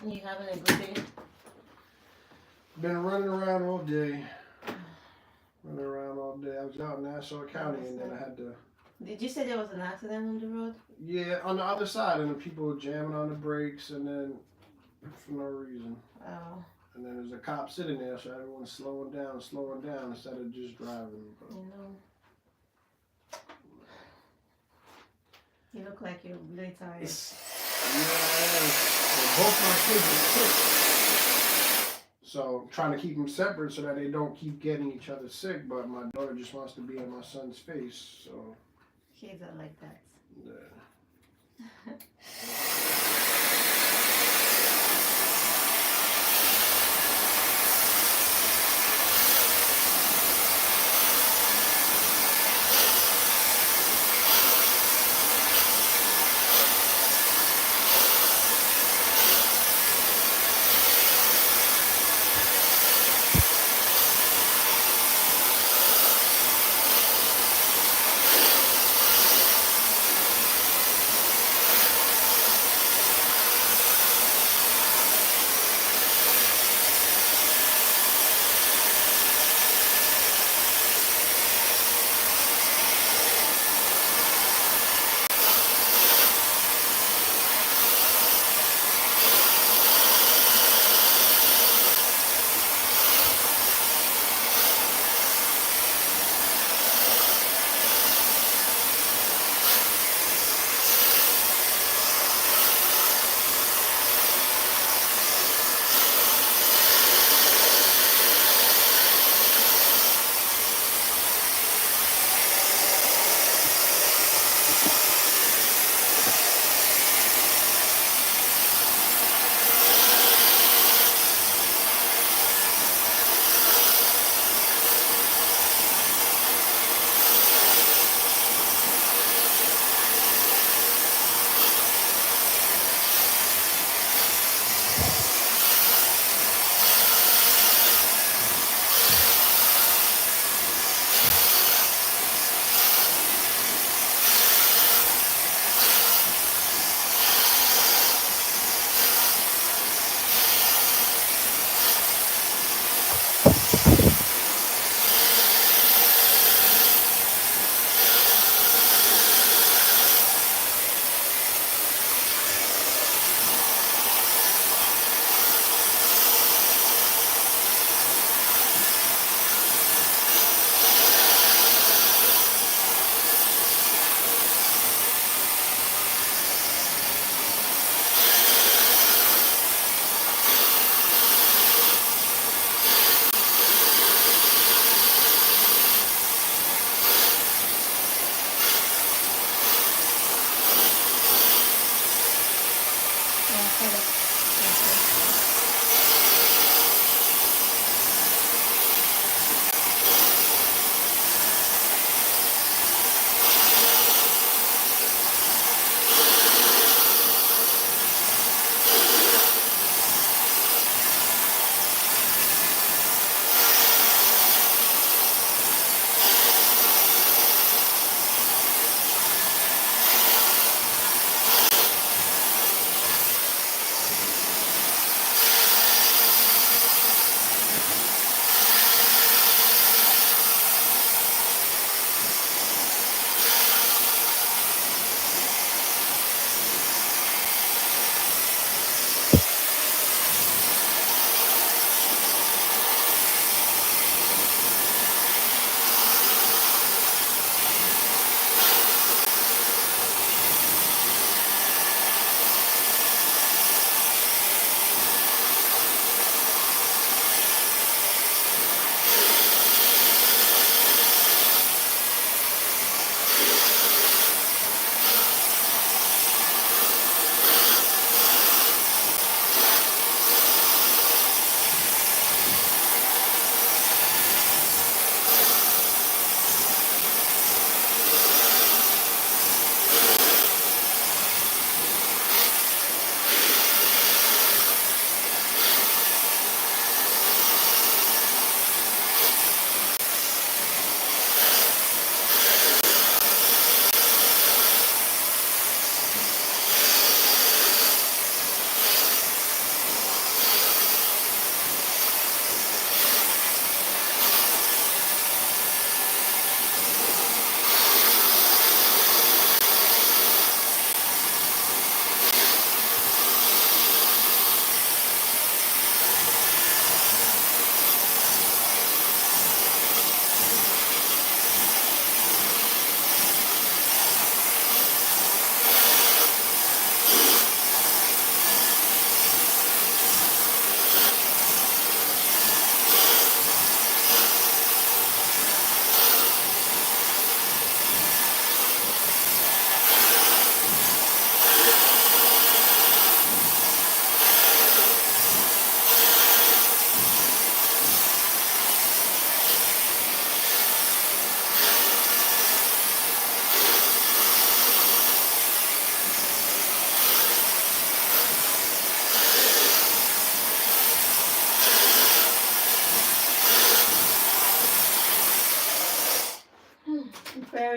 You having a good day? Been running around all day. Running around all day. I was out in Nassau County and then I had to... Did you say there was an accident on the road? Yeah, on the other side, and the people were jamming on the brakes and then for no reason. Oh. And then there's a cop sitting there, so everyone's slowing down instead of just driving. But... You know. You look like you're really tired. Yeah, both my kids are sick. So I'm trying to keep them separate so that they don't keep getting each other sick, but my daughter just wants to be in my son's face, so... Kids are like that. Yeah.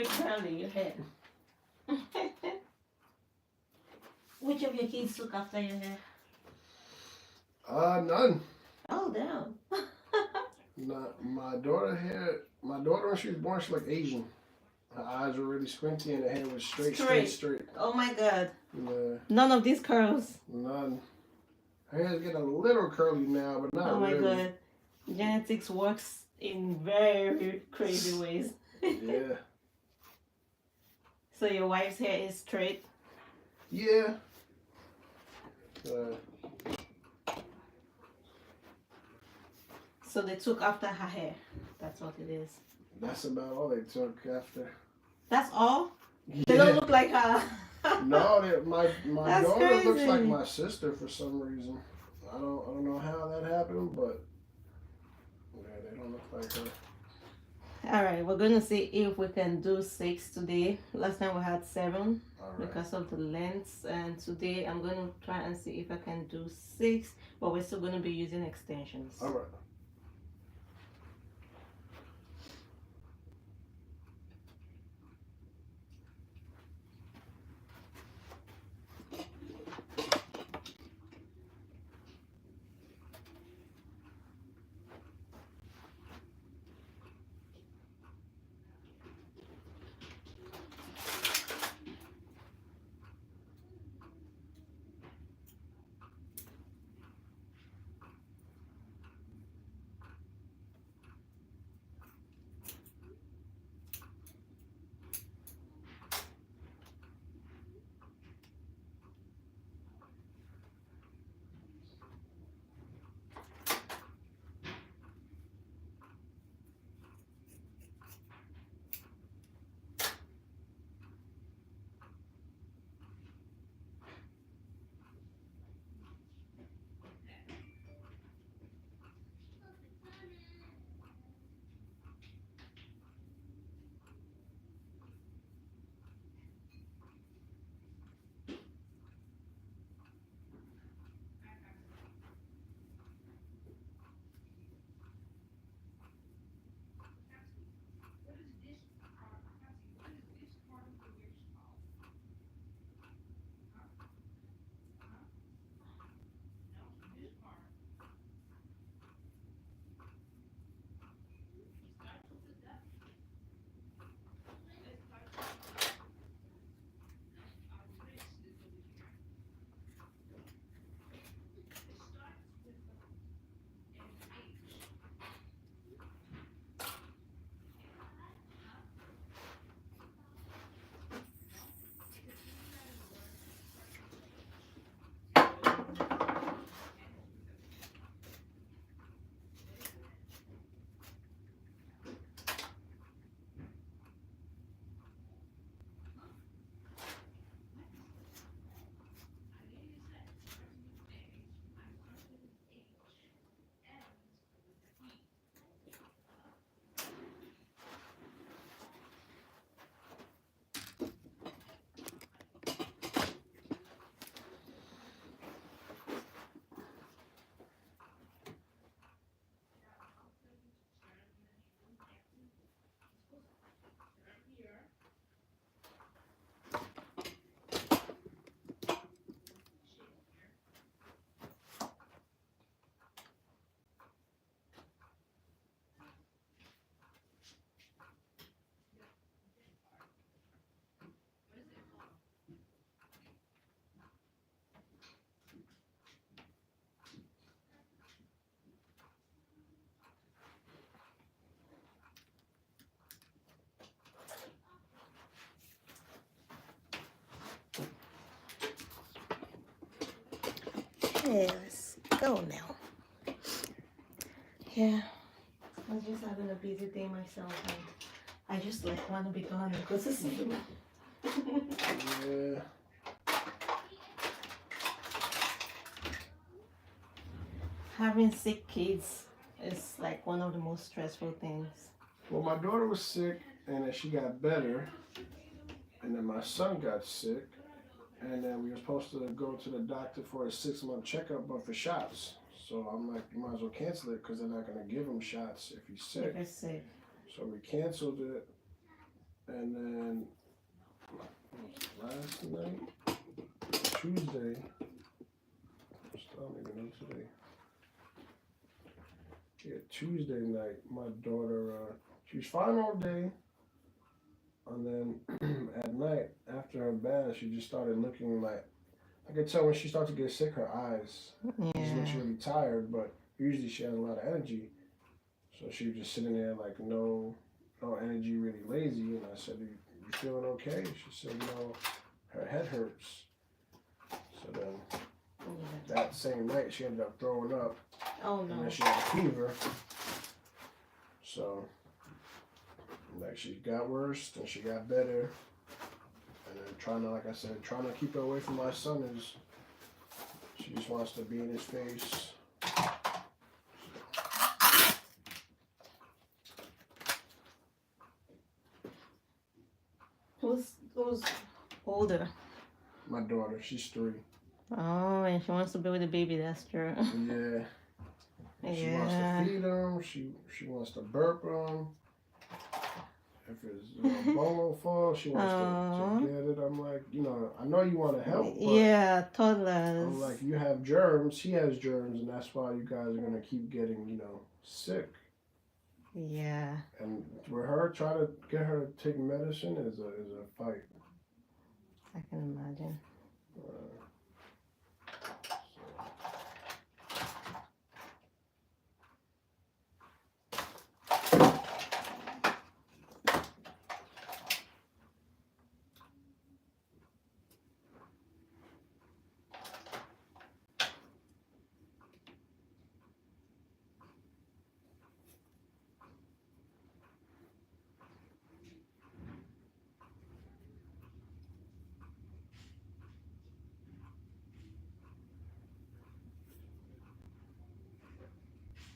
curly, your hair. Which of your kids look after your hair? None. Oh, damn. Not my daughter hair. My daughter, when she was born, she looked Asian. Her eyes were really squinty and her hair was straight. Oh my God. Yeah, None of these curls. none. Her hair's getting a little curly now, but not Oh my really. God. Genetics works in very crazy ways. Yeah. So your wife's hair is straight? Yeah. So they took after her hair. That's what it is. That's about all they took after. That's all? Yeah. They don't look like her. No, my That's daughter looks crazy. like my sister for some reason. I don't know how that happened, but yeah, they don't look like her. Alright, we're gonna see if we can do 6 today. Last time we had 7 because of the lengths, and today I'm gonna try and see if I can do 6, but we're still gonna be using extensions. All right. Okay, let's go now. Yeah, I was just having a busy day myself, and I just like want to be gone and go to sleep. Yeah. Having sick kids is like one of the most stressful things. Well, my daughter was sick, and then she got better, and then my son got sick, and then we were supposed to go to the doctor for a 6-month checkup, but for shots. So I'm like, you might as well cancel it because they're not gonna give him shots if he's sick. If it's sick. So we canceled it, And then last night, Tuesday, I don't even know today. Yeah, Tuesday night, my daughter, she was fine all day. And then at night, after her bath, she just started looking like, I could tell when she started to get sick, her eyes. She just looks Yeah. really tired, but usually she has a lot of energy. So she was just sitting there like no energy, really lazy. And I said, you feeling okay? She said, no, her head hurts. So then that same night, she ended up throwing up. Oh And no. then she had a fever. So, like, she got worse, then she got better. And then trying to, like I said, trying to keep her away from my son is, she just wants to be in his face. Who's older? My daughter, she's 3. Oh, and she wants to be with the baby. That's true. Yeah. She wants to feed him. She wants to burp him. If his bowl falls, she wants to get it. I'm like, I know you want to help, but yeah, toddlers. I'm like, you have germs, he has germs, and that's why you guys are gonna keep getting, sick. Yeah. And for her, trying to get her to take medicine is a fight. I can imagine.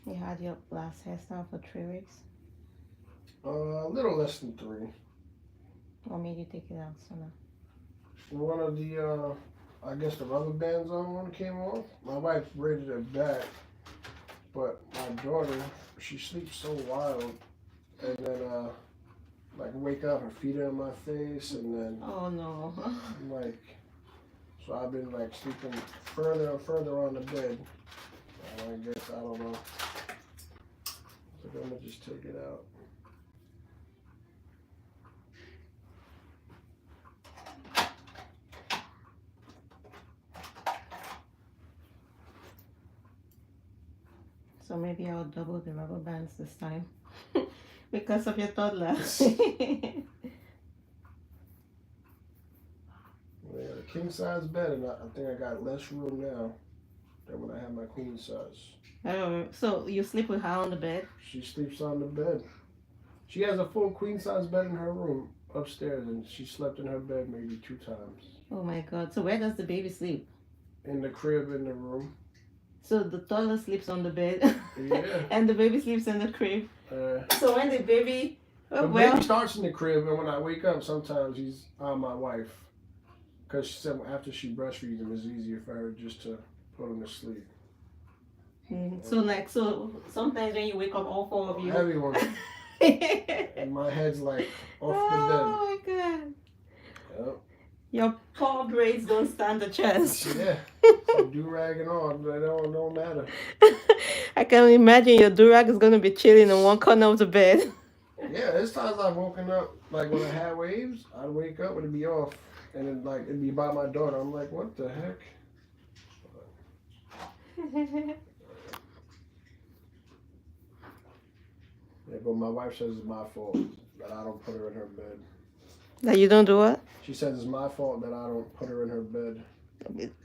You had your last hairstyle for 3 weeks? A little less than 3. What made you take it out so now? One of the, I guess the rubber bands on one came off. My wife braided it back, but my daughter, she sleeps so wild, and then like wake up, her feet are in my face, and then Oh no. like, so I've been like sleeping further and further on the bed. I guess I don't know. So I'm gonna just take it out. So maybe I'll double the rubber bands this time because of your toddler. I got a king size bed, and I think I got less room now than when I had my queen size. Oh, so you sleep with her on the bed? She sleeps on the bed. She has a full queen size bed in her room upstairs, and she slept in her bed maybe 2 times. Oh my God. So where does the baby sleep? In the crib, in the room. So the toddler sleeps on the bed, Yeah. and the baby sleeps in the crib. So when the baby, the baby starts in the crib, and when I wake up, sometimes he's on my wife, because she said after she breastfeeds him, it's easier for her just to put him to sleep. So sometimes when you wake up, all 4 of you. Heavy one. And my head's like off the bed. Oh my God. Yep. Your poor braids don't stand a chance. Yeah. So do-rag and all, they don't matter. I can imagine your do-rag is going to be chilling in one corner of the bed. Yeah, there's times I've woken up, like when I had waves, I'd wake up and it'd be off. And then like it'd be by my daughter. I'm like, what the heck? Yeah, but my wife says it's my fault that I don't put her in her bed. That you don't do what? She says it's my fault that I don't put her in her bed.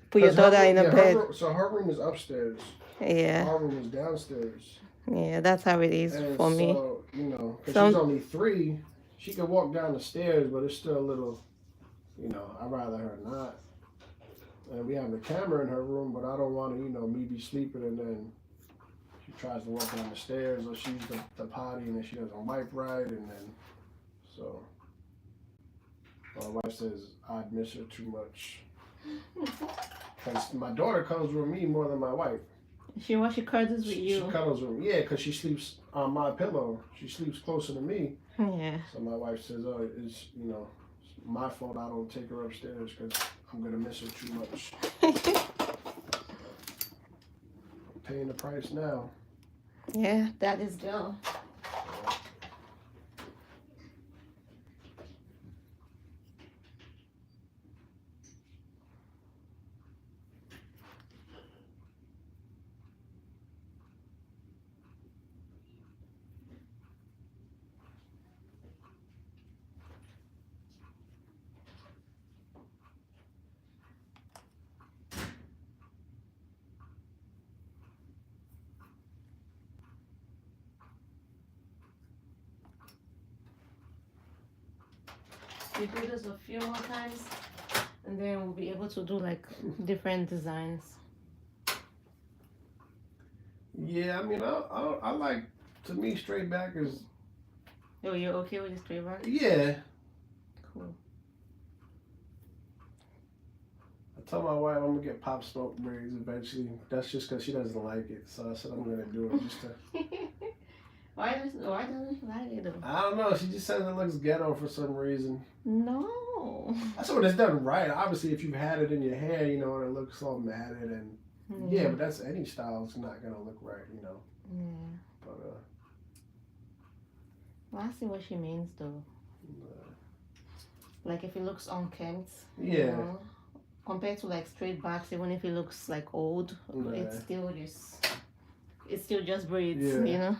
Put your daughter in a bed. So her room is upstairs. Yeah. Our room is downstairs. Yeah, that's how it is for me. So, because she's only 3, she can walk down the stairs, but it's still a little, I'd rather her not. And we have the camera in her room, but I don't want to, me be sleeping and then she tries to walk down the stairs or she's the potty and then she doesn't wipe right and then, so. My wife says I'd miss her too much. Because my daughter cuddles with me more than my wife. She cuddles with you? She cuddles with me, yeah, because she sleeps on my pillow. She sleeps closer to me. Yeah. So my wife says, "Oh, it's it's my fault I don't take her upstairs because I'm gonna miss her too much." Paying the price now. Yeah, that is girl. We do this a few more times, and then we'll be able to do like different designs. Yeah, I mean, I like, to me, straight back is, Oh, you're okay with the straight back? yeah. Cool. I told my wife I'm gonna get pop smoke braids eventually. That's just because she doesn't like it. So I said I'm gonna do it just to. Why doesn't she like it though? I don't know. She just says it looks ghetto for some reason. No. I said when it's done right. Obviously, if you've had it in your hair, and it looks all matted and yeah, but that's any style's not gonna look right. Yeah. But Well, I see what she means though. Like if it looks unkempt, yeah. compared to like straight backs, even if it looks like old, it's still just braids, Yeah.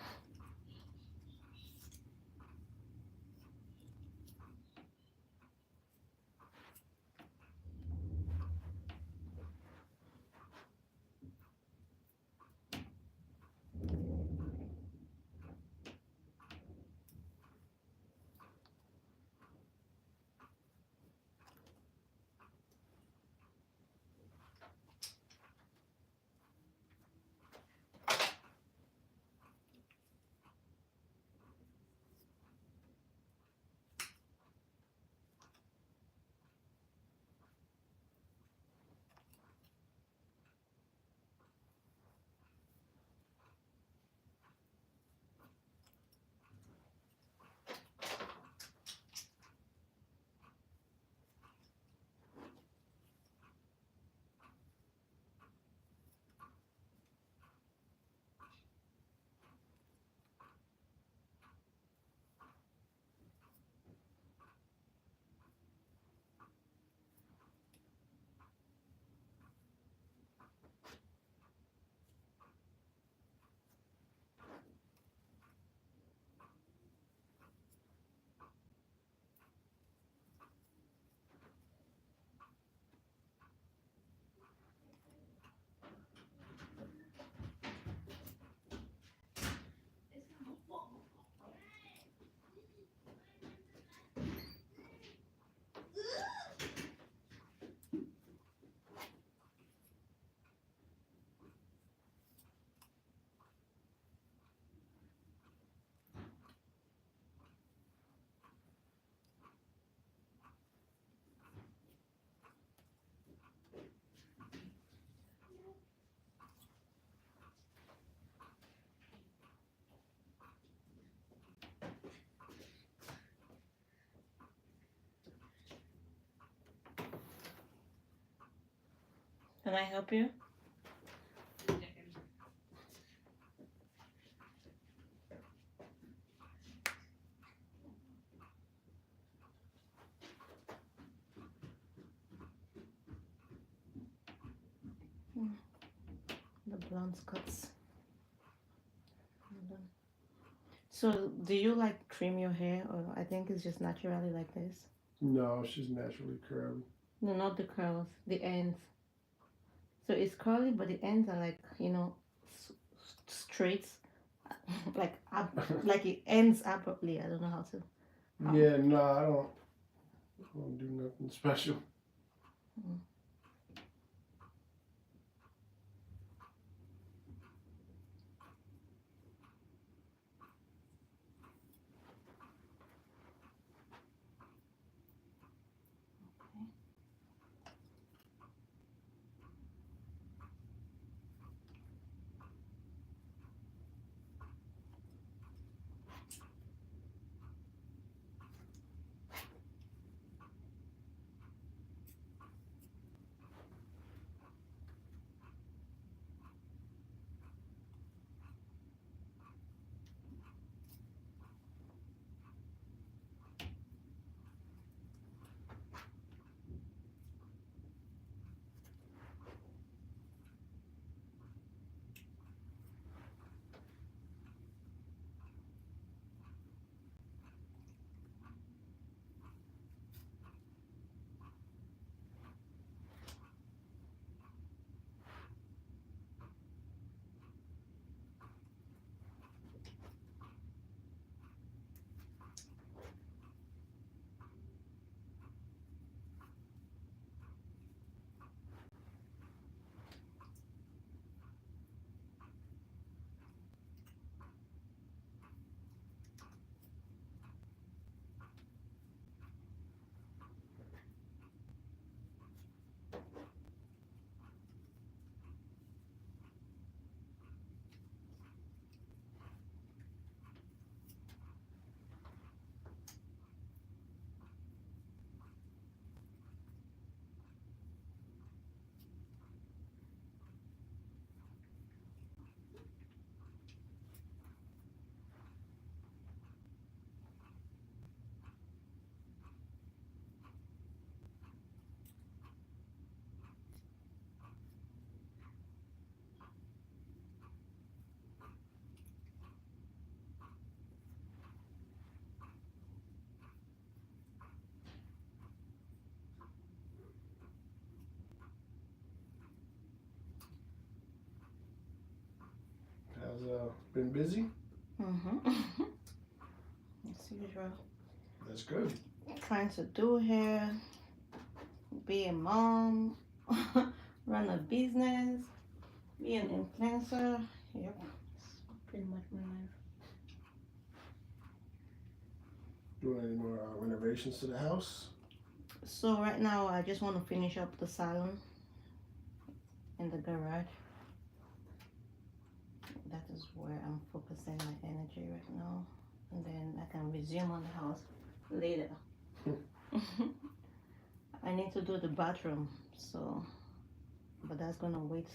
Can I help you? The blonde cuts. So, do you like trim your hair, or I think it's just naturally like this? No, she's naturally curly. No, not the curls, the ends. So it's curly, but the ends are like straight, like like it ends abruptly. I don't know how to. Yeah, no, I don't do nothing special. Mm. been busy? Mm-hmm. As usual. That's good. Trying to do hair, be a mom, run a business, be an influencer. Yep, it's pretty much my life. Doing any more renovations to the house? So right now I just want to finish up the salon in the garage. That is where I'm focusing my energy right now. And then I can resume on the house later. I need to do the bathroom, so but that's gonna wait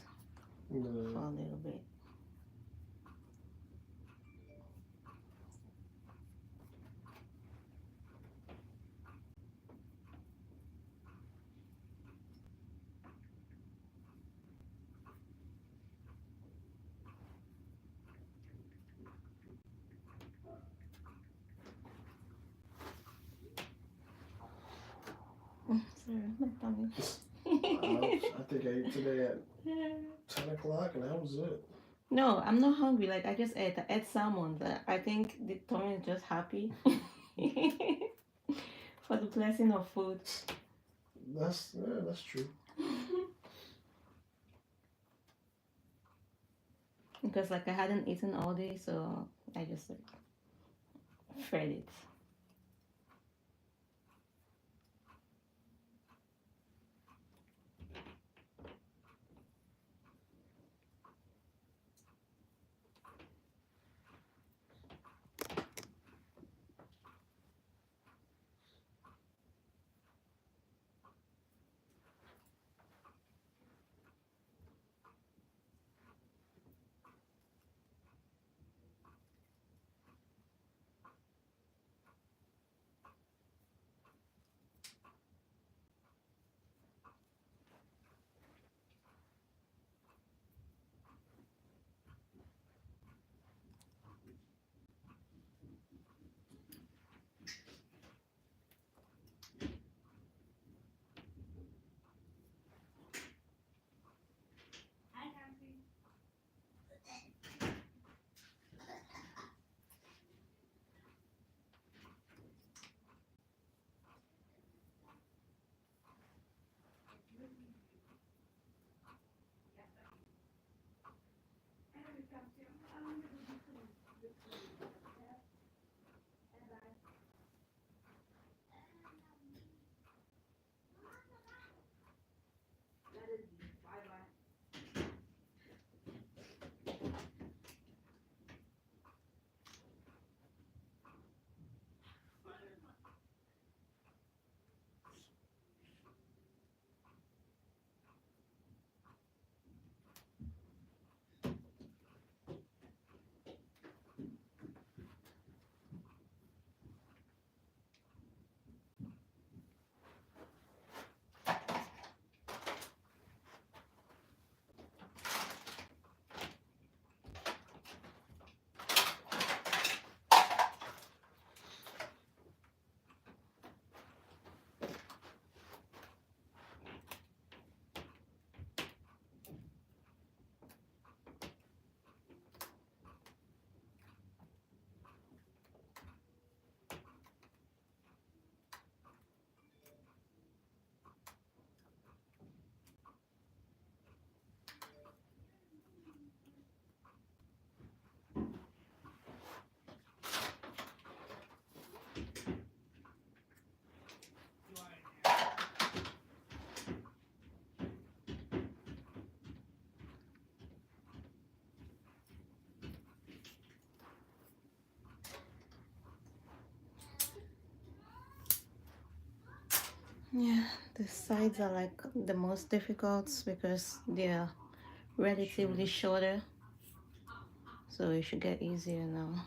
for a little bit. Sorry, my tummy. I think I ate today at 10 o'clock and that was it. No, I'm not hungry. Like I just ate. I ate salmon. But I think the tummy is just happy for the blessing of food. That's true. Because like I hadn't eaten all day, so I just like fed it. Yeah, the sides are like the most difficult because they are relatively shorter, so it should get easier now.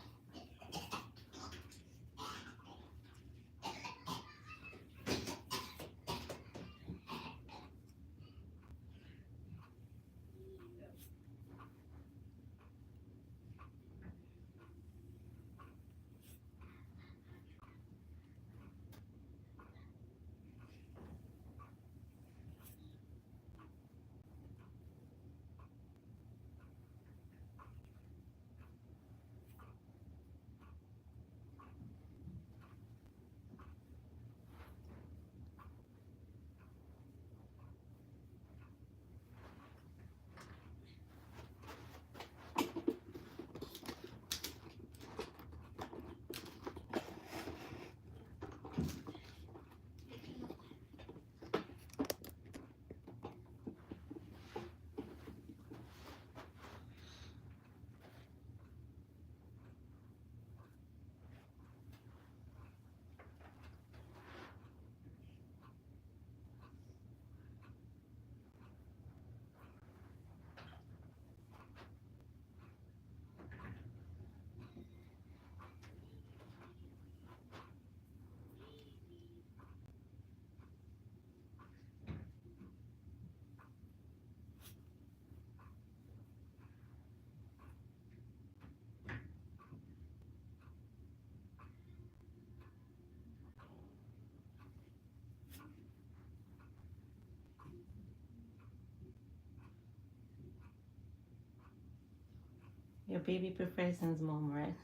Your baby prefers his mom, right?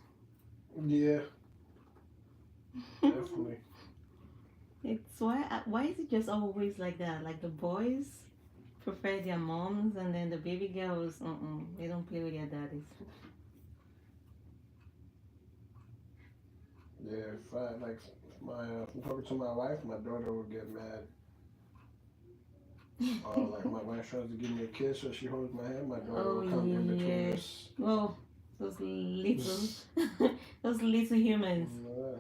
Yeah, definitely. It's why is it just always like that? Like the boys prefer their moms, and then the baby girls, they don't play with their daddies. Yeah, if I like if I'm talking to my wife, my daughter would get mad. Or like my wife tries to give me a kiss or she holds my hand, my daughter Oh will come in between yeah. us. Well, those little, those little humans. Yeah.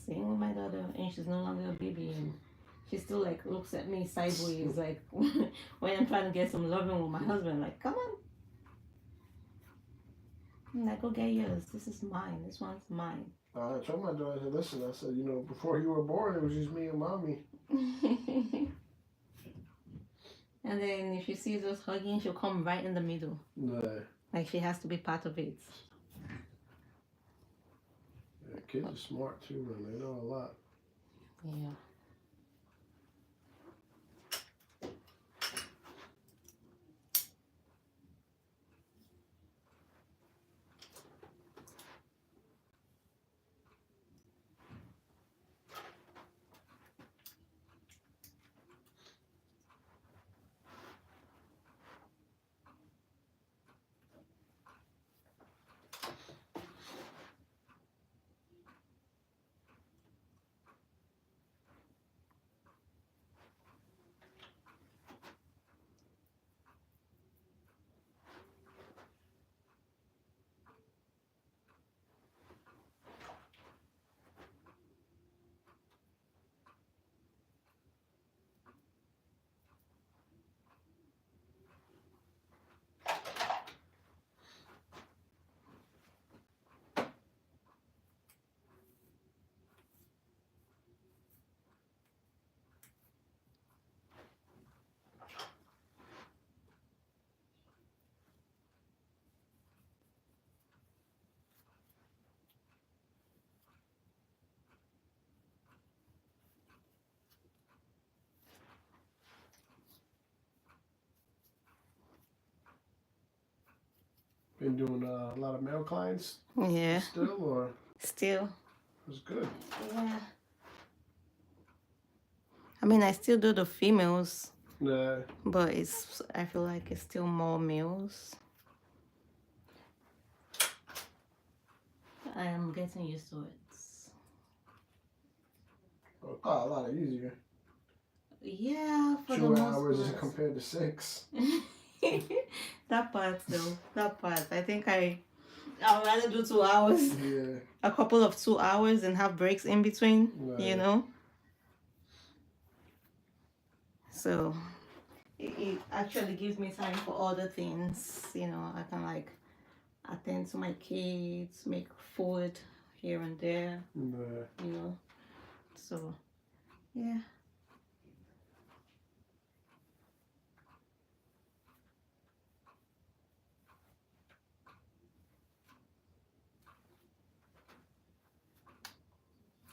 Same with my daughter, and she's no longer a baby, and she still like looks at me sideways, like when I'm trying to get some loving with my husband. Like, come on, I'm like, go get yours. This is mine. This one's mine. I told my daughter, I said, listen, I said, before you were born, it was just me and mommy. And then if she sees us hugging, she'll come right in the middle. Yeah. Like she has to be part of it. Yeah, kids are smart too, man. They know a lot. Yeah. Been doing a lot of male clients Yeah. still, or Still. it's good. Yeah. I mean, I still do the females, Yeah. but I feel like it's still more males. I am getting used to it. Oh, a lot easier. Yeah, for the 2 most hours part. compared to 6. That part though, that part. I think I would rather do 2 hours. Yeah. A couple of 2 hours and have breaks in between, Right. So it actually gives me time for other things. I can like attend to my kids, make food here and there, Yeah. So yeah.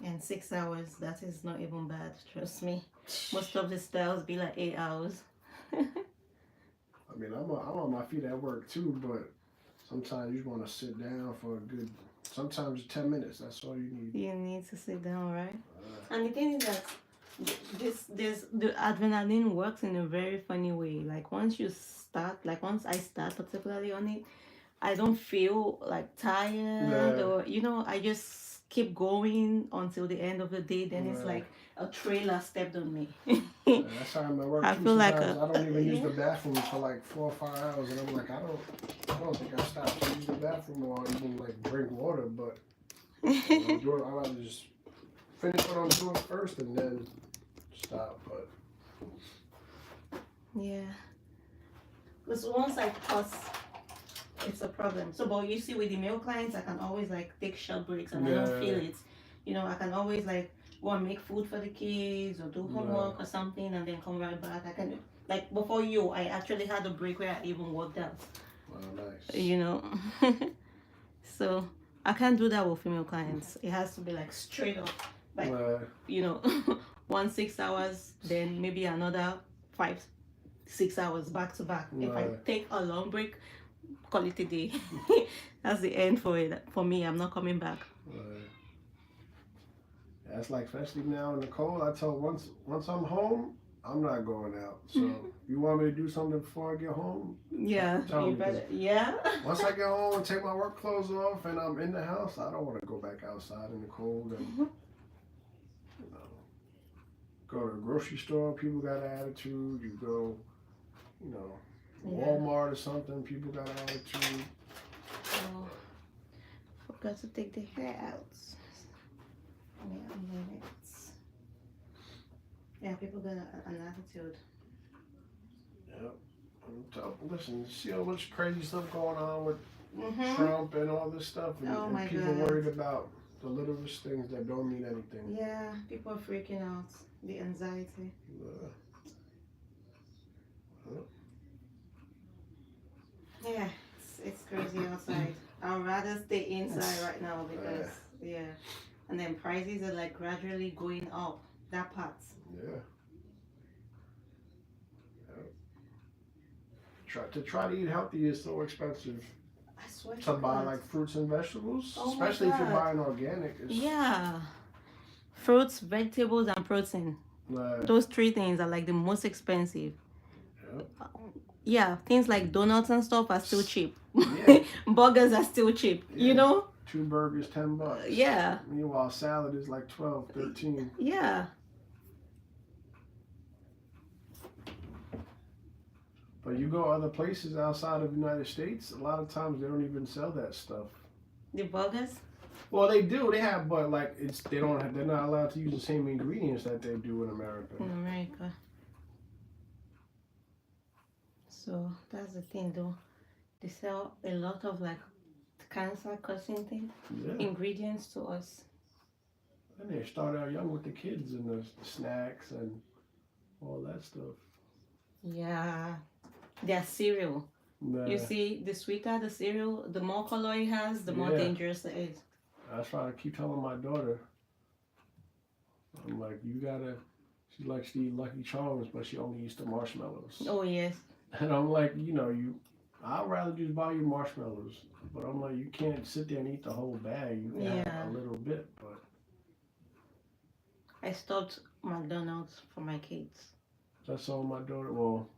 And 6 hours, that is not even bad, trust me. Most of the styles be like 8 hours. I mean, I'm on my feet at work too, but sometimes you want to sit down for a good, sometimes 10 minutes. That's all you need. You need to sit down, right? And the thing is that the adrenaline works in a very funny way. Like once I start particularly on it, I don't feel like tired or I just keep going until the end of the day. Then it's like a trailer stepped on me. That's how I'm at work I too. feel like Sometimes I don't even use the bathroom for like 4 or 5 hours, and I'm like, I don't think I stopped to use the bathroom or even like drink water. But I'd rather just finish what I'm doing first and then stop. But yeah, because once I pause, it's a problem. So, but you see, with the male clients, I can always like take short breaks and I don't feel it. I can always like go and make food for the kids or do homework or something and then come right back. I can, like before you, I actually had a break where I even worked out. Oh, nice. So I can't do that with female clients. It has to be like straight up, like 6 hours, then maybe another 5, 6 hours back to back. If I take a long break, call it a day. That's the end for it. For me, I'm not coming back. That's like, especially now in the cold. I tell once I'm home, I'm not going out. So you want me to do something before I get home? Yeah, Tell you me. better. Yeah. Once I get home and take my work clothes off and I'm in the house, I don't want to go back outside in the cold and you know, go to a grocery store. People got an attitude. You go, you know, Walmart or something. People got an attitude. Oh, forgot to take the hair out. Yeah, minutes. Yeah, people got an attitude. Yep. Listen, see all much crazy stuff going on with Trump and all this stuff, and people worried about the littlest things that don't mean anything. Yeah, people are freaking out. The anxiety. Yeah, it's crazy outside. I'd rather stay inside right now because and then prices are like gradually going up. That part. Yeah. Try to eat healthy is so expensive. I swear to buy like fruits and vegetables, Oh especially if you're buying organic. Yeah, fruits, vegetables, and protein. Those three things are like the most expensive. Yep. Yeah, things like donuts and stuff are still cheap. Yeah. Burgers are still cheap. Yeah. You know. 2 burgers, $10. Yeah. Meanwhile, salad is like 12, 13. Yeah. But you go other places outside of the United States, a lot of times they don't even sell that stuff. The burgers? Well, they do. They have, but like they're not allowed to use the same ingredients that they do in America. In America. So that's the thing, though. They sell a lot of like cancer-causing things, ingredients to us. And they start out young with the kids and the snacks and all that stuff. Yeah. Their cereal. You see, the sweeter the cereal, the more color it has, the more dangerous it is. That's why I keep telling my daughter. I'm like, she likes to eat Lucky Charms, but she only eats the marshmallows. Oh, yes. And I'm like, I'd rather just buy you marshmallows. But I'm like, you can't sit there and eat the whole bag. You can have a little bit, but. I stopped McDonald's for my kids. That's all my daughter, well,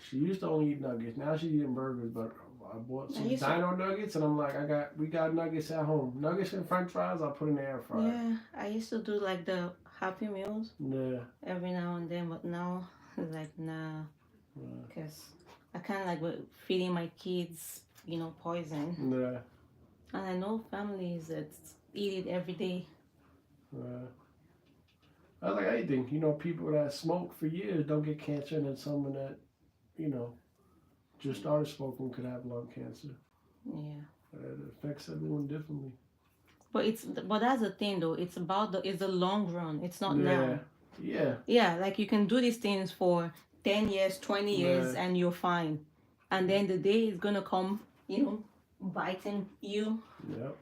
she used to only eat nuggets. Now she's eating burgers, but I bought some dino nuggets, and I'm like, we got nuggets at home. Nuggets and French fries, I'll put in the air fryer. Yeah, I used to do like the Happy Meals. Yeah. Every now and then, but now it's like nah, because I kind of like feeding my kids, poison. Yeah. And I know families that eat it every day. I like anything, people that smoke for years don't get cancer, and then someone that, just started smoking could have lung cancer. Yeah. It affects everyone differently. But that's the thing though. It's the long run. It's not now. Yeah. Yeah, like you can do these things for 10 years, 20 years, and you're fine. And then the day is gonna come, biting you. Yep.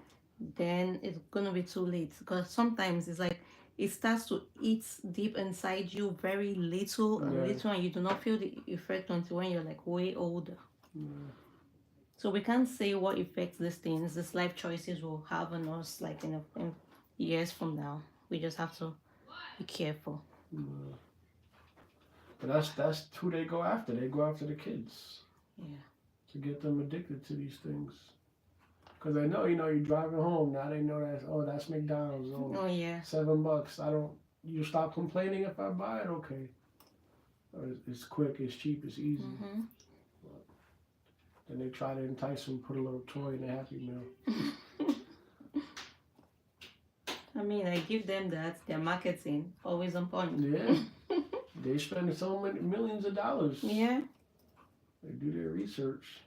Then it's gonna be too late. Because sometimes it's like it starts to eat deep inside you very little and little, and you do not feel the effect until when you're like way older. So we can't say what effects these things, these life choices will have on us like in years from now. We just have to be careful. But that's who they go after. They go after the kids. Yeah. To get them addicted to these things. Because they know, you're driving home. Now they know that's McDonald's. Oh, yeah. $7. You stop complaining if I buy it? Okay. It's quick, it's cheap, it's easy. Mm-hmm. Then they try to entice them, put a little toy in the Happy Meal. I mean, I give them that. Their marketing, always on point. Yeah. They spend so many millions of dollars. Yeah. They do their research.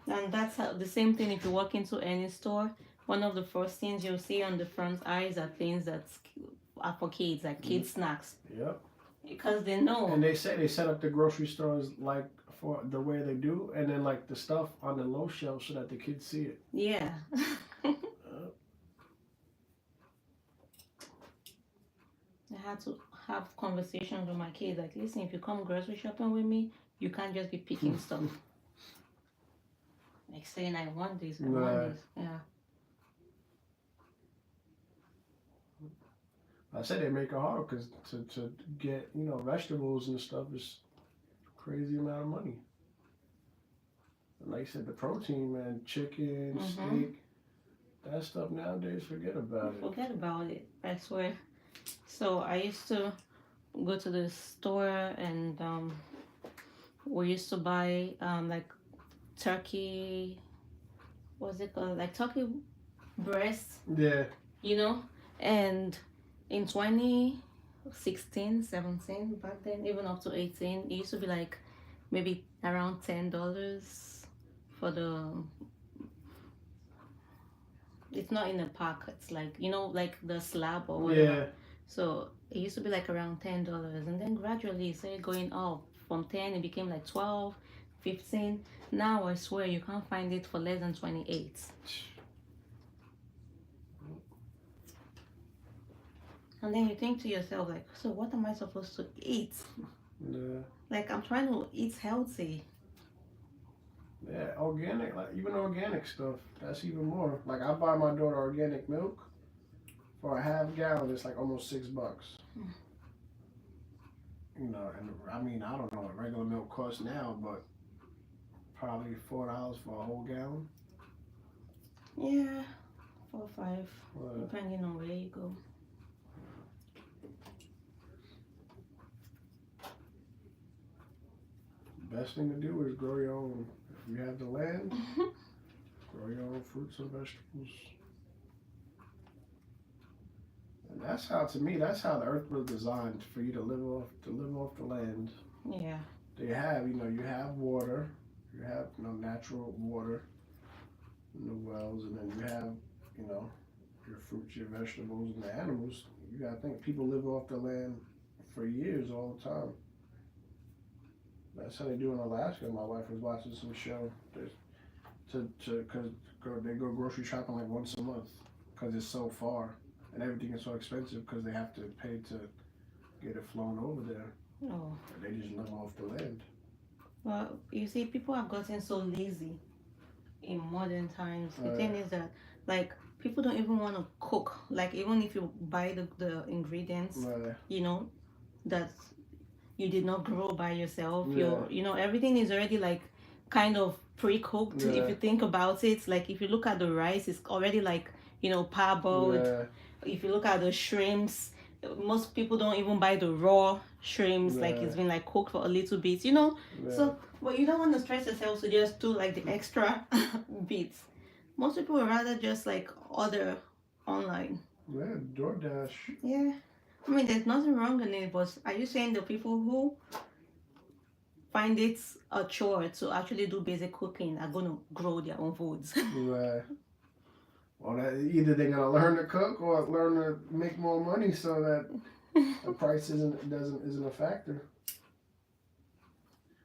And that's the same thing if you walk into any store. One of the first things you'll see on the front eyes are things that are for kids, like kids snacks. Yep. Because they know. And they say they set up the grocery stores like for the way they do, and then like the stuff on the low shelf so that the kids see it. Yeah. I had to have conversations with my kids like, listen, if you come grocery shopping with me, you can't just be picking stuff. like saying I want this, I want this. Yeah. I said they make it hard because to get, you know, vegetables and stuff is crazy amount of money. And like I said, the protein, man, chicken, steak, that stuff nowadays, forget about it. Forget about it, I swear. So I used to go to the store and we used to buy like turkey, what's it called? Like turkey breast. Yeah. You know? And in 2016, 17, back then, even up to 18, it used to be like maybe around $10 for the, it's not in a pack, it's like, you know, like the slab or whatever. Yeah. So it used to be like around $10, and then gradually it started going up. From 10 it became like 12, 15. Now I swear you can't find it for less than 28. And then you think to yourself, like, so what am I supposed to eat? Yeah. Like, I'm trying to eat healthy. Yeah, organic, like even organic stuff, that's even more. Like I buy my daughter organic milk for a half gallon, it's like almost $6. You know, and I mean, I don't know what regular milk costs now, but probably $4 for a whole gallon. Yeah, 4 or 5, depending on where you go. Best thing to do is grow your own. If you have the land, grow your own fruits and vegetables. And that's how, to me, that's how the earth was designed, for you to live off the land. Yeah. They have, you know, you have water, you have, you know, natural water in the wells, and then you have, you know, your fruits, your vegetables, and the animals. You gotta think, people live off the land for years all the time. That's how they do in Alaska. My wife was watching some show. Because they go grocery shopping like once a month because it's so far and everything is so expensive because they have to pay to get it flown over there. Oh. They just live off the land. Well, you see, people have gotten so lazy in modern times. The thing is that, like, people don't even want to cook. Like, even if you buy the ingredients, you know, that you did not grow by yourself. You know, everything is already like kind of pre-cooked. If you think about it, like if you look at the rice, it's already like, you know, parboiled. If you look at the shrimps, most people don't even buy the raw shrimps. Like it's been like cooked for a little bit, you know. So, but you don't want to stress yourself to just do like the extra bits. Most people would rather just like order online. Yeah, DoorDash. Yeah. I mean, there's nothing wrong in it, but are you saying the people who find it a chore to actually do basic cooking are going to grow their own foods? Right. Well, either they're gonna learn to cook or learn to make more money so that the price isn't a factor.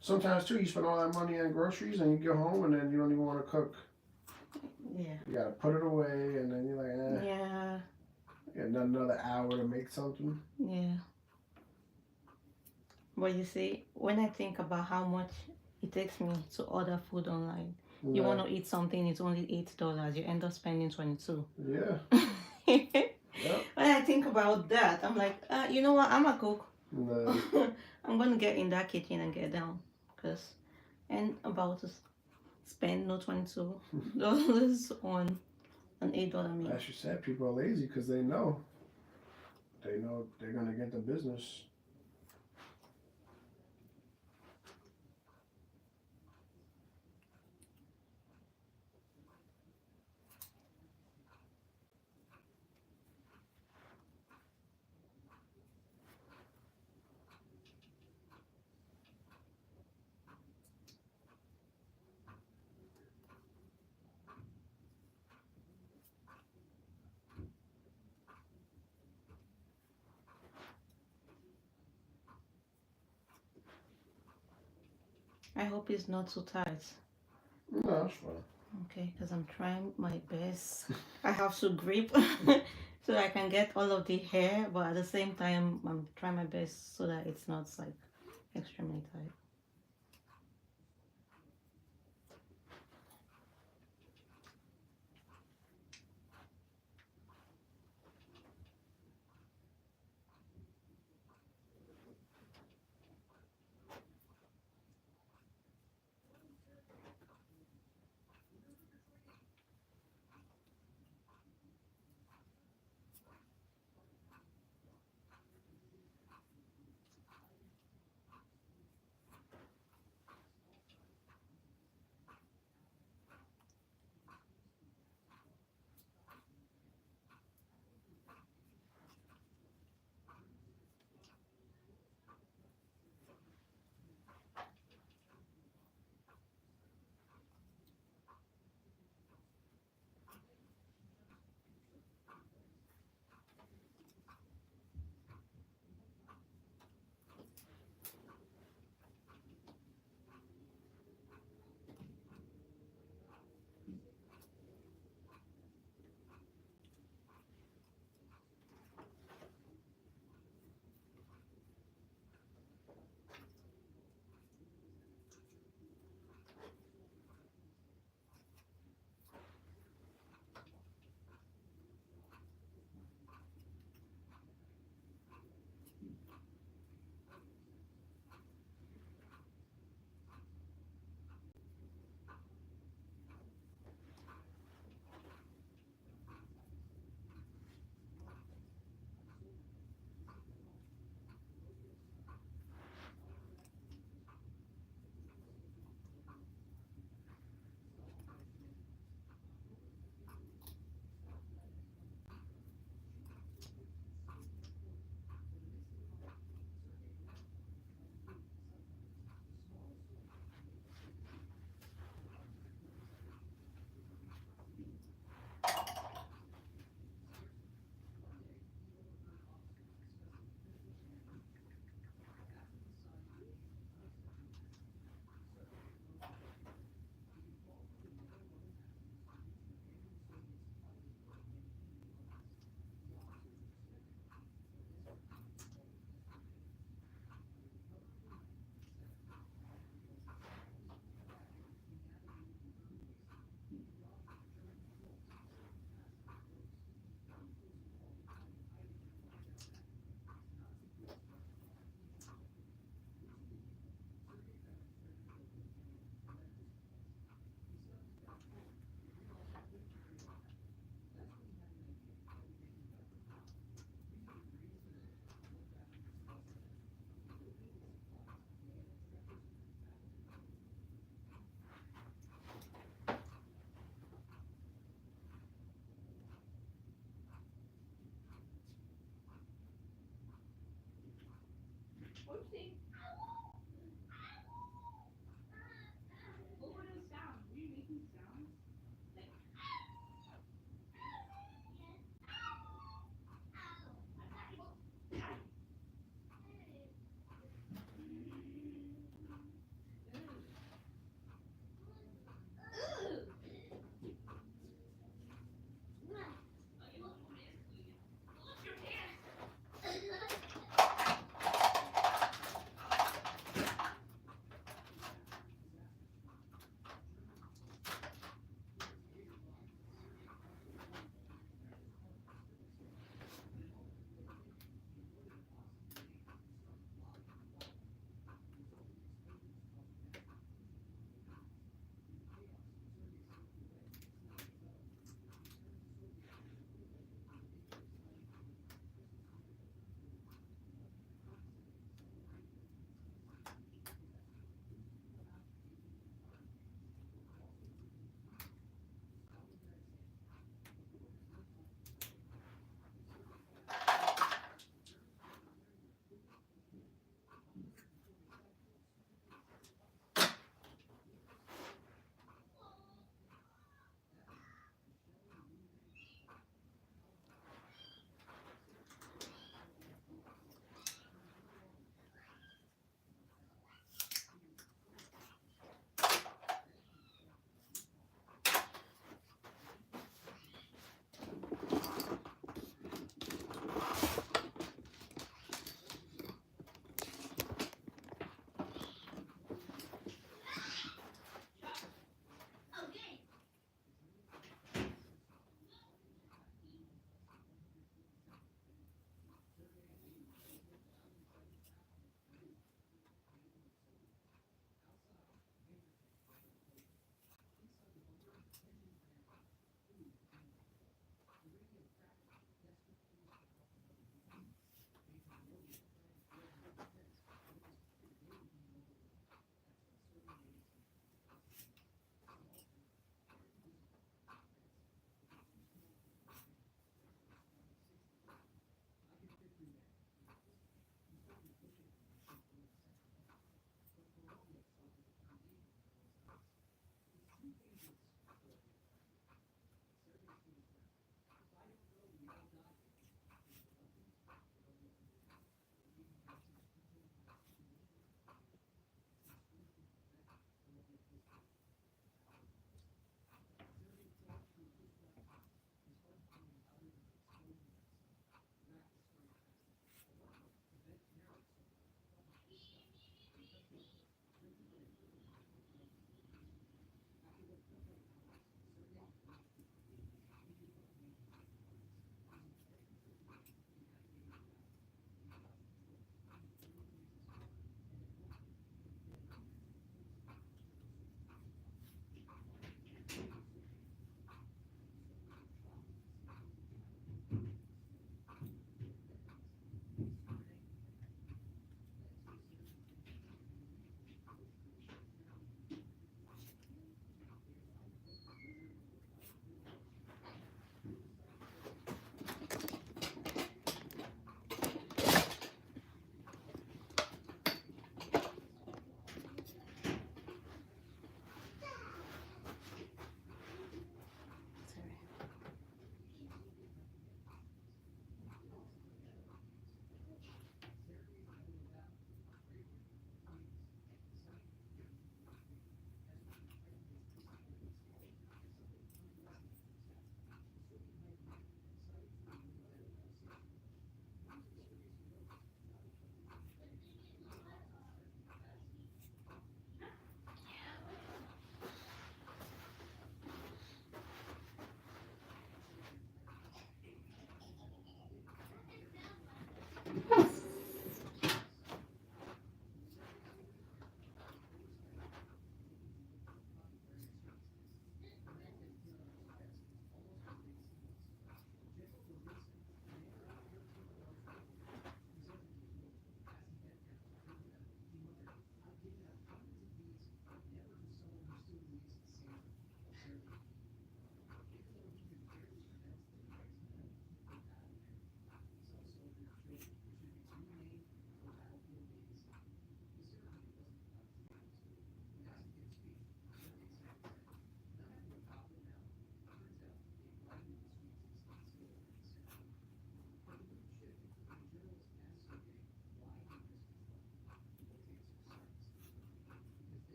Sometimes too, you spend all that money on groceries and you get home and then you don't even want to cook. Yeah. You gotta put it away and then you're like, Yeah. Get another hour to make something. Yeah. But you see, when I think about how much it takes me to order food online, you want to eat something, it's only $8. You end up spending 22. Yeah. Yep. When I think about that, I'm like, you know what? I'm a cook. No. I'm going to get in that kitchen and get down, because I'm about to spend no $22 on an $8 meal. As you said, people are lazy because they know they're going to get the business. I hope it's not too tight. No, that's fine. Okay, because I'm trying my best. I have to grip so I can get all of the hair, but at the same time, I'm trying my best so that it's not like extremely tight.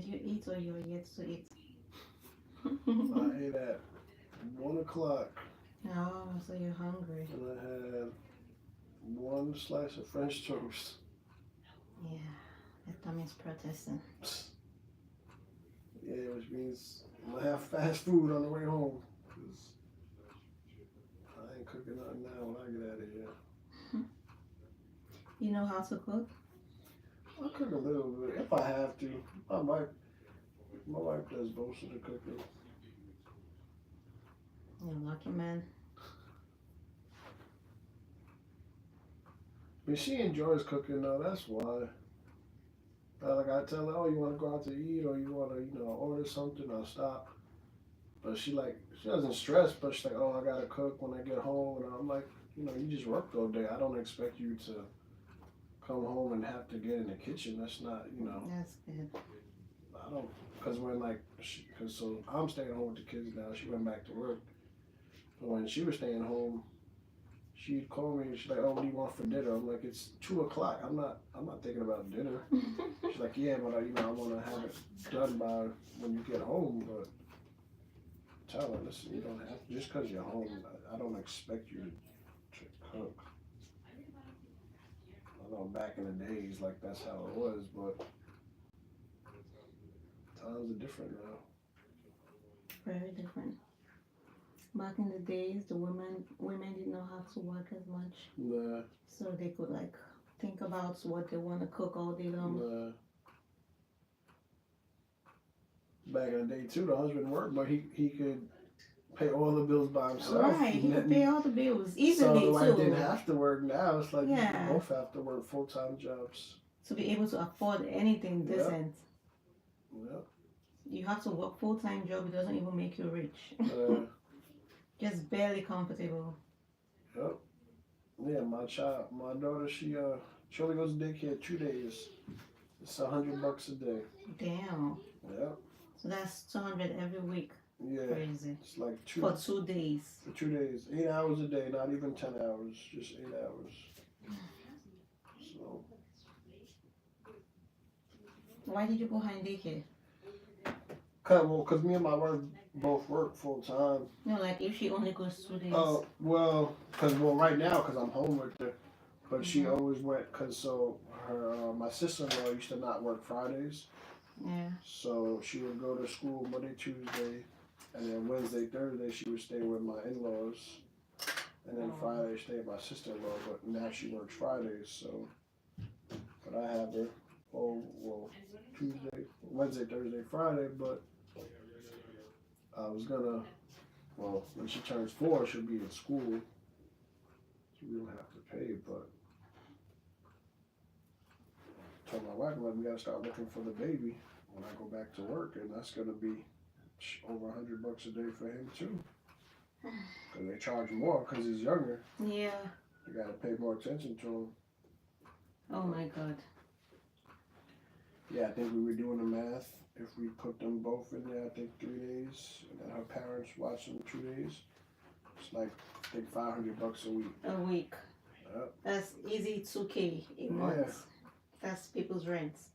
Did you eat or you're yet to eat? I ate at 1 o'clock Oh, so you're hungry. and I had one slice of French toast. Yeah, your tummy's protesting. Yeah, which means I'm gonna have fast food on the way home. 'Cause I ain't cooking nothing now when I get out of here. You know how to cook? I cook a little bit if I have to. My wife does most of the cooking. You're a lucky man. But she enjoys cooking though, that's why. Like I tell her, oh, you want to go out to eat or you want to, order something, I'll stop. But she doesn't stress, but she's like, oh, I gotta cook when I get home. And I'm like, you just worked all day. I don't expect you to come home and have to get in the kitchen. That's not, That's good. I don't, because so I'm staying home with the kids now. She went back to work. But when she was staying home, she'd call me and she's like, oh, what do you want for dinner? I'm like, it's 2 o'clock. I'm not thinking about dinner. She's like, yeah, but I want to have it done by when you get home. But tell her, listen, you don't have to, just because you're home, I don't expect you to cook. I know back in the days, like that's how it was, but times are different now. Very different. Back in the days, the women did not have to work as much, Nah, so they could think about what they want to cook all day long. nah. Back in the day too, the husband worked, but he could pay all the bills by himself. Right, he could pay all the bills easily so the wife too. didn't have to work. Now it's like Yeah. you both have to work full-time jobs. To be able to afford anything Yep. decent, Yep. you have to work full-time job. It doesn't even make you rich. Just barely comfortable. Yep. Yeah, my daughter, she only goes to daycare 2 days. It's $100 a day. Damn. Yep. So that's 200 every week. Yeah. Crazy. It's like For 2 days. For 2 days, 8 hours a day, not even 10 hours, just 8 hours. So. Why did you go high in daycare? Because me and my wife both work full time. No, like if she only goes 2 days. Oh, right now, because I'm home with her. But she always went, my sister-in-law used to not work Fridays. Yeah. So she would go to school Monday, Tuesday, and then Wednesday, Thursday, she would stay with my in-laws. And then Friday, stay with my sister-in-law, but now she works Fridays, so. But I have her, Tuesday, Wednesday, Thursday, Friday, but I was gonna, when she turns 4, she'll be in school. So we don't have to pay, but I told my wife, we gotta start looking for the baby when I go back to work, and that's gonna be over $100 a day for him too. Cause they charge more because he's younger. Yeah. You gotta pay more attention to him. Oh my God. Yeah, I think we were doing the math. If we put them both in there, I think 3 days, and then her parents watch them 2 days. It's like, I think $500 a week. A week. Yep. That's easy 2K a month. That's people's rents.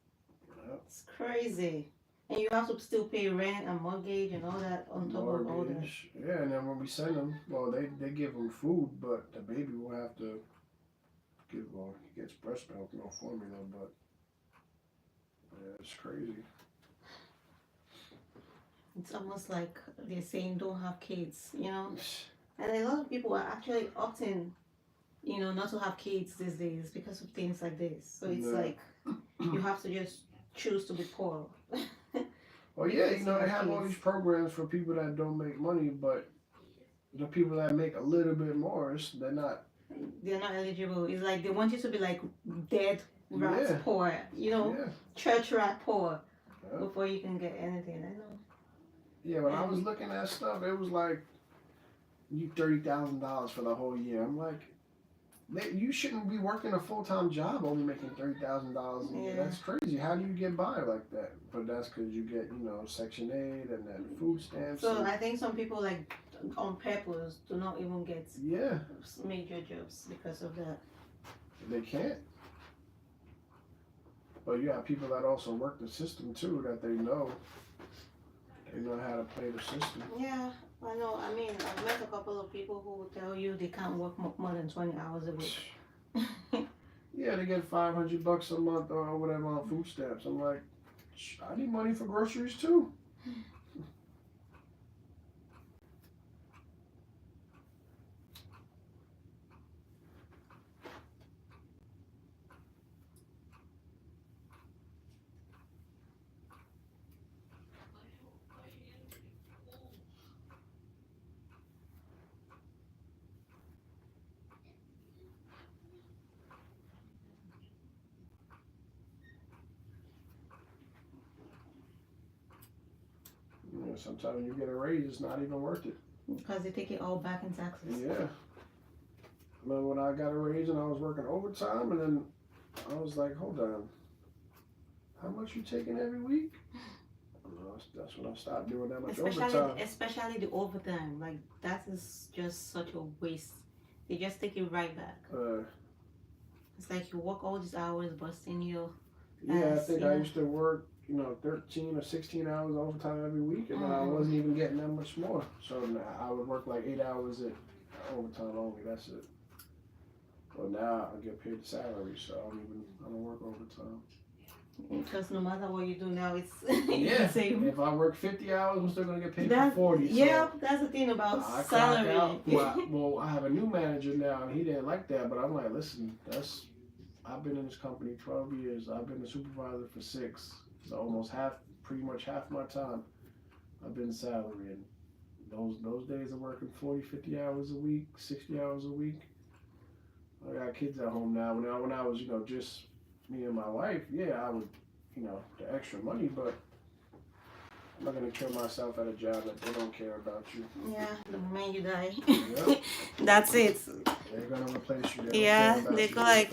Yep. It's crazy. And you have to still pay rent and mortgage and all that on top of all that. Yeah, and then when we send them, they give them food, but the baby will have to he gets breast milk, no formula, but yeah, it's crazy. It's almost like they're saying don't have kids, And a lot of people are actually opting, not to have kids these days because of things like this. So it's like you have to just choose to be poor. Well, yeah, they have all these programs for people that don't make money, but the people that make a little bit more, they're not eligible. It's like they want you to be like dead rat poor, church rat poor before you can get anything. I know. Yeah, when I was looking at stuff, it was like you $30,000 for the whole year. I'm like, you shouldn't be working a full-time job only making $30,000 a year. That's crazy. How do you get by like that? But that's because you get, Section 8 and then food stamps. So I think some people on purpose do not even get major jobs because of that. They can't. But you have people that also work the system too, that they know how to play the system. Yeah, I know. I mean, I've met a couple of people who will tell you they can't work more than 20 hours a week. Yeah, they get $500 a month or whatever on food stamps. I'm like, I need money for groceries too. You know, sometimes when you get a raise, it's not even worth it. Because they take it all back in taxes. Yeah. Remember when I got a raise and I was working overtime, and then I was like, hold on, how much you taking every week? That's when I stopped doing that much overtime. Especially the overtime. Like, that is just such a waste. They just take it right back. It's like you work all these hours, busting your I think I used to work, 13 or 16 hours overtime every week, and I wasn't even getting that much more. So I would work like 8 hours at overtime only. That's it. Well, now I get paid the salary, so I don't work overtime. Because no matter what you do now, it's the same. If I work 50 hours, I'm still gonna get paid for 40. Yeah, so that's the thing about salary. Well, I have a new manager now, and he didn't like that. But I'm like, listen, I've been in this company 12 years. I've been a supervisor for 6. So pretty much half my time, I've been salary. And those days of working 40, 50 hours a week, 60 hours a week. I got kids at home now. When I was, just me and my wife, I would, the extra money, but I'm not gonna kill myself at a job that they don't care about you. Yeah, the moment you die. Yep. That's it. They're gonna replace you. They go like,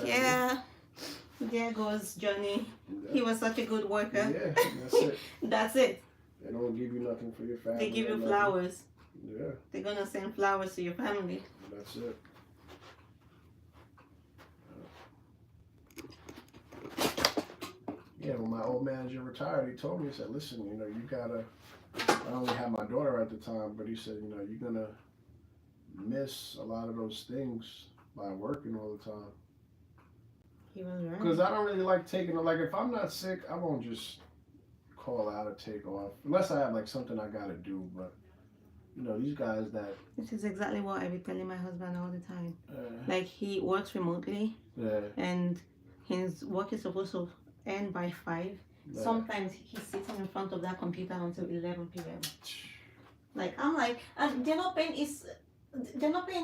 there goes Johnny. Yeah. He was such a good worker. Yeah, that's it. That's it. They don't give you nothing for your family. They give you flowers. Yeah. They're gonna send flowers to your family. That's it. Yeah, when my old manager retired, he told me, he said, listen, you gotta, I only had my daughter at the time, but he said, you're gonna miss a lot of those things by working all the time. He was right. Because I don't really like taking, if I'm not sick, I won't just call out or take off. Unless I have, something I gotta do, but, these guys that... This is exactly what I be telling my husband all the time. He works remotely, and his work is supposed to end by 5. Yeah. Sometimes he's sitting in front of that computer until 11 p.m. I'm like, and they're not paying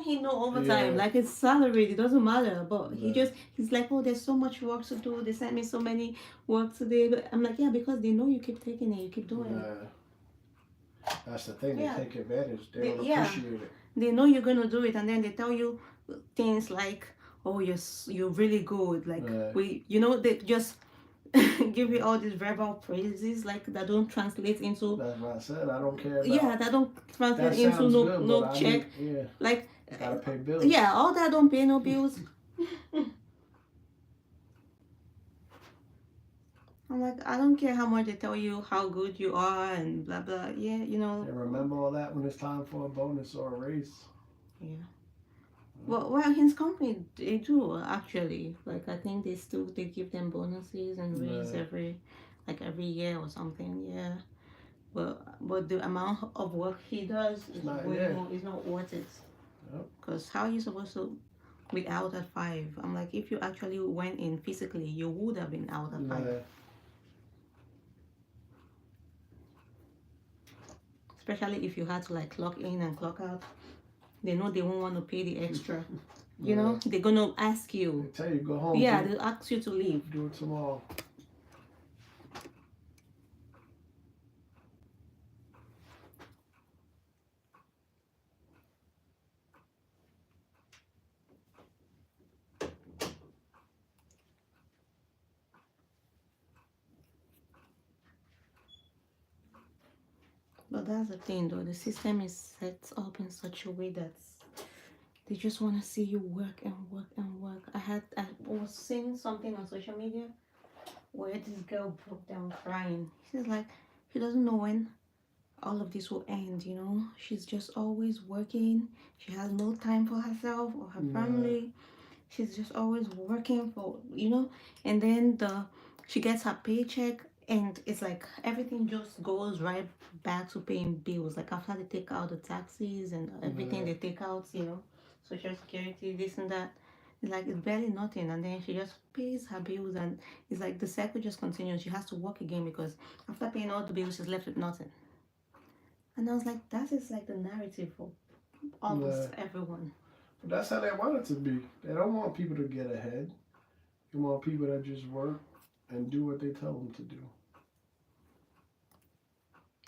him no overtime. Yeah. It's salaried, it doesn't matter. But he's like, oh, there's so much work to do. They sent me so many work today. But I'm like, yeah, because they know you keep taking it, you keep doing it. That's the thing, they take advantage. They don't appreciate it. They know you're gonna do it, and then they tell you things like, oh, you're really good. They just give you all these verbal praises that don't translate into. That's what I said. I don't care about. Yeah, that don't translate into no check. Gotta pay bills. Yeah, all that don't pay no bills. I'm like, I don't care how much they tell you how good you are and blah blah. Yeah, And remember all that when it's time for a bonus or a raise. Yeah. Well, his company, they do actually. I think they give them bonuses and raise every year or something. Yeah. But the amount of work he does is not worth it. Because how are you supposed to be out at 5? I'm like, if you actually went in physically, you would have been out at 5. Especially if you had to clock in and clock out. They know they won't want to pay the extra. They're gonna ask you. They tell you go home. Yeah, they'll ask you to leave. Do it tomorrow. But that's the thing though, the system is set up in such a way that they just want to see you work and work and work. I was seeing something on social media where this girl broke down crying. She's like, she doesn't know when all of this will end, you know. She's just always working. She has no time for herself or her Nah. family. She's just always working for, you know. And then she gets her paycheck, and it's like everything just goes right back to paying bills. Like after they take out the taxes and everything Nah. they take out, you know, social security, this and that. It's like it's barely nothing, and then she just pays her bills, and it's like the cycle just continues. She has to work again because after paying all the bills, she's left with nothing. And I was like, that is like the narrative for Nah. almost everyone. But that's how they want it to be. They don't want people to get ahead. They want people that just work and do what they tell them to do.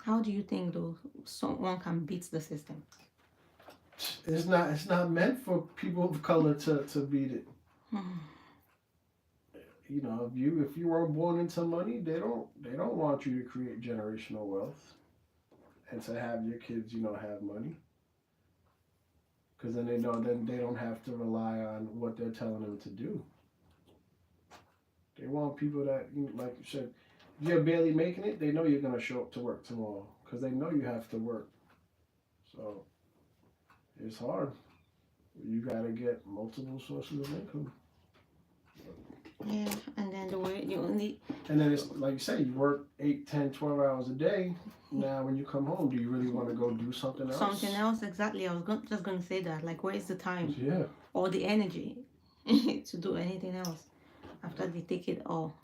How do you think though someone can beat the system? It's not meant for people of color to beat it. You know, if you weren't born into money, they don't want you to create generational wealth and to have your kids, have money. Because then they know then they don't have to rely on what they're telling them to do. They want people that, like you said, if you're barely making it, they know you're gonna show up to work tomorrow because they know you have to work. So it's hard. You gotta get multiple sources of income. Yeah, and then the way you only And then it's like you say, you work 8, 10, 12 hours a day. Now, when you come home, do you really want to go do something else? something else exactly. I was just gonna say that. Like, where is the time Yeah. or the energy to do anything else after they take it all?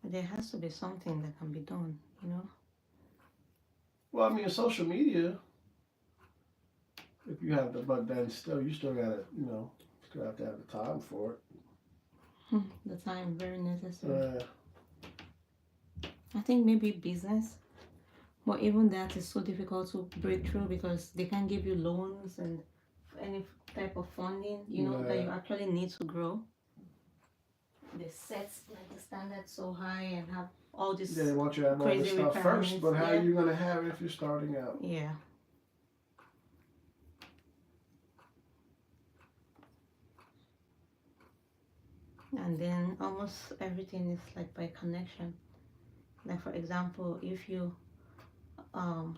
But there has to be something that can be done, you know. Well, I mean, social media, if you have the, but then still, you still gotta, still have to have the time for it. The time very necessary. Uh, I think maybe business, but even that is so difficult to break through because they can't give you loans and any type of funding, you know, that you actually need to grow. They set like the standard so high and have all this yeah, they want you to have all this crazy stuff first, requirements. but how Yeah. are you gonna have it if you're starting out? Yeah. And then almost everything is like by connection. Like for example, if you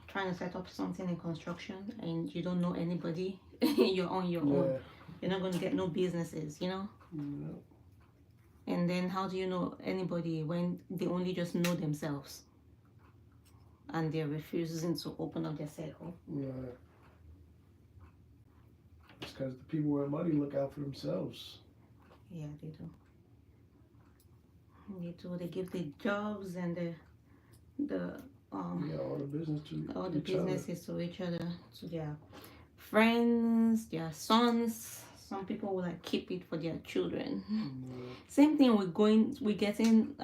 trying to set up something in construction and you don't know anybody, you're on your own. You're not gonna get no businesses, you know? Yeah. And then how do you know anybody when they only just know themselves and they're refusing to open up their circle? Yeah. It's because the people with money look out for themselves. Yeah, they do. They do. They give the jobs and the all the business to all the each businesses to each other, to their friends, their sons. Some people will like keep it for their children. Same thing with getting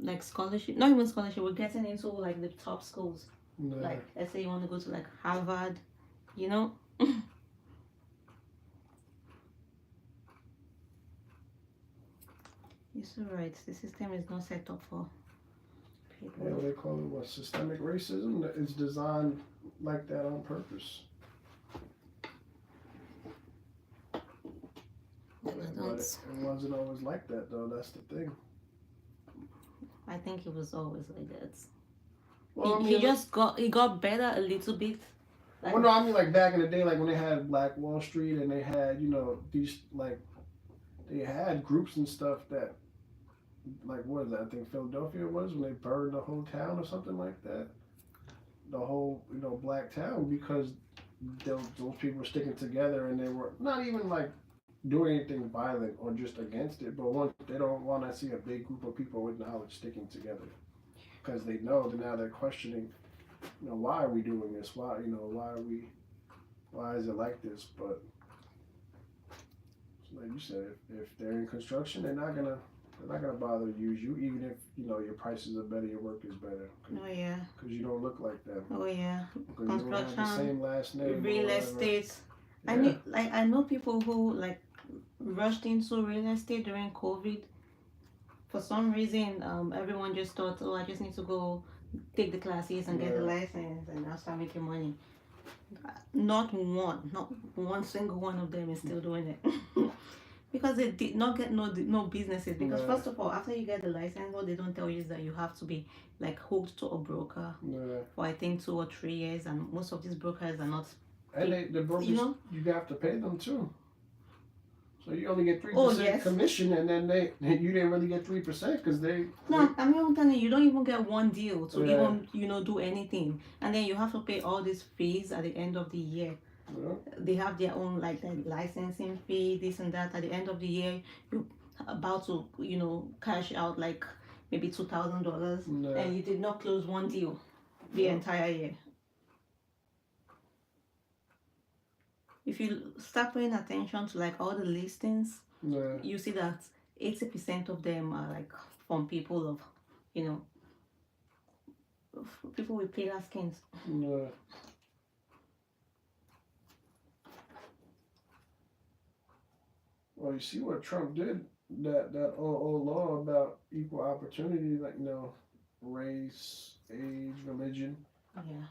like scholarship, not even scholarship, we're getting into like the top schools. Like let's say you want to go to like Harvard, you know. It's alright. The system is not set up for people. Yeah, they call it what? Systemic racism? It's designed like that on purpose. But it wasn't always like that, though. That's the thing. I think it was always like that. Well, He got better a little bit. Like, well, no, I mean like back in the day, like when they had Black Wall Street and they had, these like they had groups and stuff that, like, what is that? I think Philadelphia was when they burned the whole town or something like that. The whole, black town because those people were sticking together and they were not even like doing anything violent or just against it, but once they don't want to see a big group of people with knowledge sticking together because they know that now they're questioning, why are we doing this? Why is it like this? But like you said, if they're in construction, they're not gonna bother to use you, even if your prices are better, your work is better. Oh yeah. Because you don't look like them. Oh yeah. Because you don't have the same last name. Real estate. Yeah. I know people who like rushed into real estate during COVID. For some reason, everyone just thought, oh, I just need to go take the classes and get the license, and I'll start making money. Not one single one of them is still doing it. Because they did not get no businesses. Because Yeah. first of all, after you get the license, what they don't tell you is that you have to be like hooked to a broker Yeah. for I think 2 or 3 years, and most of these brokers are not. And the brokers, You know? you have to pay them too. So you only get Oh 3% yes. commission, and then you didn't really get 3% because No, I mean, I'm telling you, you don't even get one deal to Yeah. even do anything, and then you have to pay all these fees at the end of the year. Yeah. They have their own like the licensing fee, this and that. At the end of the year, you about to cash out like maybe $2,000, Yeah. and you did not close one deal the Yeah. entire year. If you start paying attention to like all the listings, Yeah. you see that 80% of them are like from people of you know people with paler skins. Yeah. Well, you see what Trump did, that old law about equal opportunity, like race, age, religion. Yeah.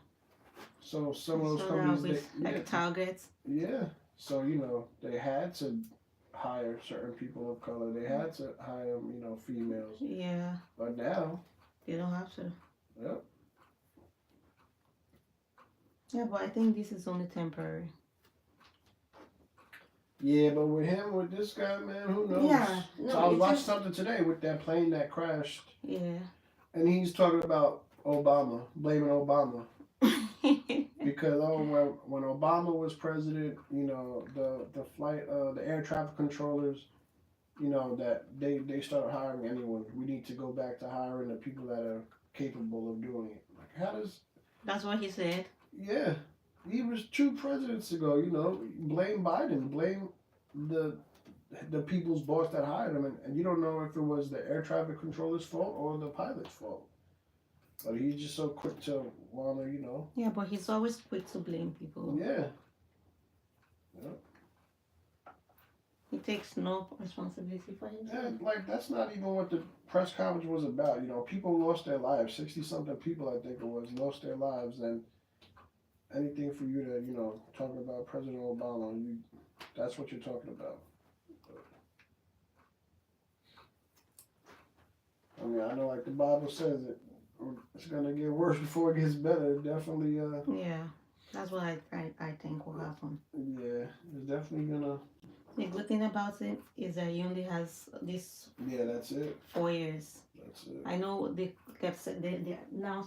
So some of those So companies, now with like targets. yeah. So they had to hire certain people of color. They had to hire females. Yeah. But now, They don't have to. yep. Yeah, but I think this is only temporary. Yeah, but with this guy, man, who knows? Yeah. No, So I was watching just something today with that plane that crashed, yeah. and he's talking about Obama, blaming Obama. Because when Obama was president, the flight the air traffic controllers, that they started hiring anyone. We need to go back to hiring the people that are capable of doing it. Like how does That's what he said. Yeah, he was 2 presidents ago. Blame Biden, blame the the people's boss that hired him, and you don't know if it was the air traffic controller's fault or the pilot's fault. But he's just so quick to wanna. Yeah, but he's always quick to blame people. Yeah. He takes no responsibility for himself. Yeah, like that's not even what the press conference was about. People lost their lives. 60-something people, I think it was, lost their lives, and anything for you to talk about President Obama, that's what you're talking about. I mean, I know, like the Bible says, it's gonna get worse before it gets better. Definitely. Yeah, that's what I think will happen. Yeah, it's definitely gonna. The good thing about it is that he only has this. Yeah, that's it. 4 years. That's it. I know they kept they're now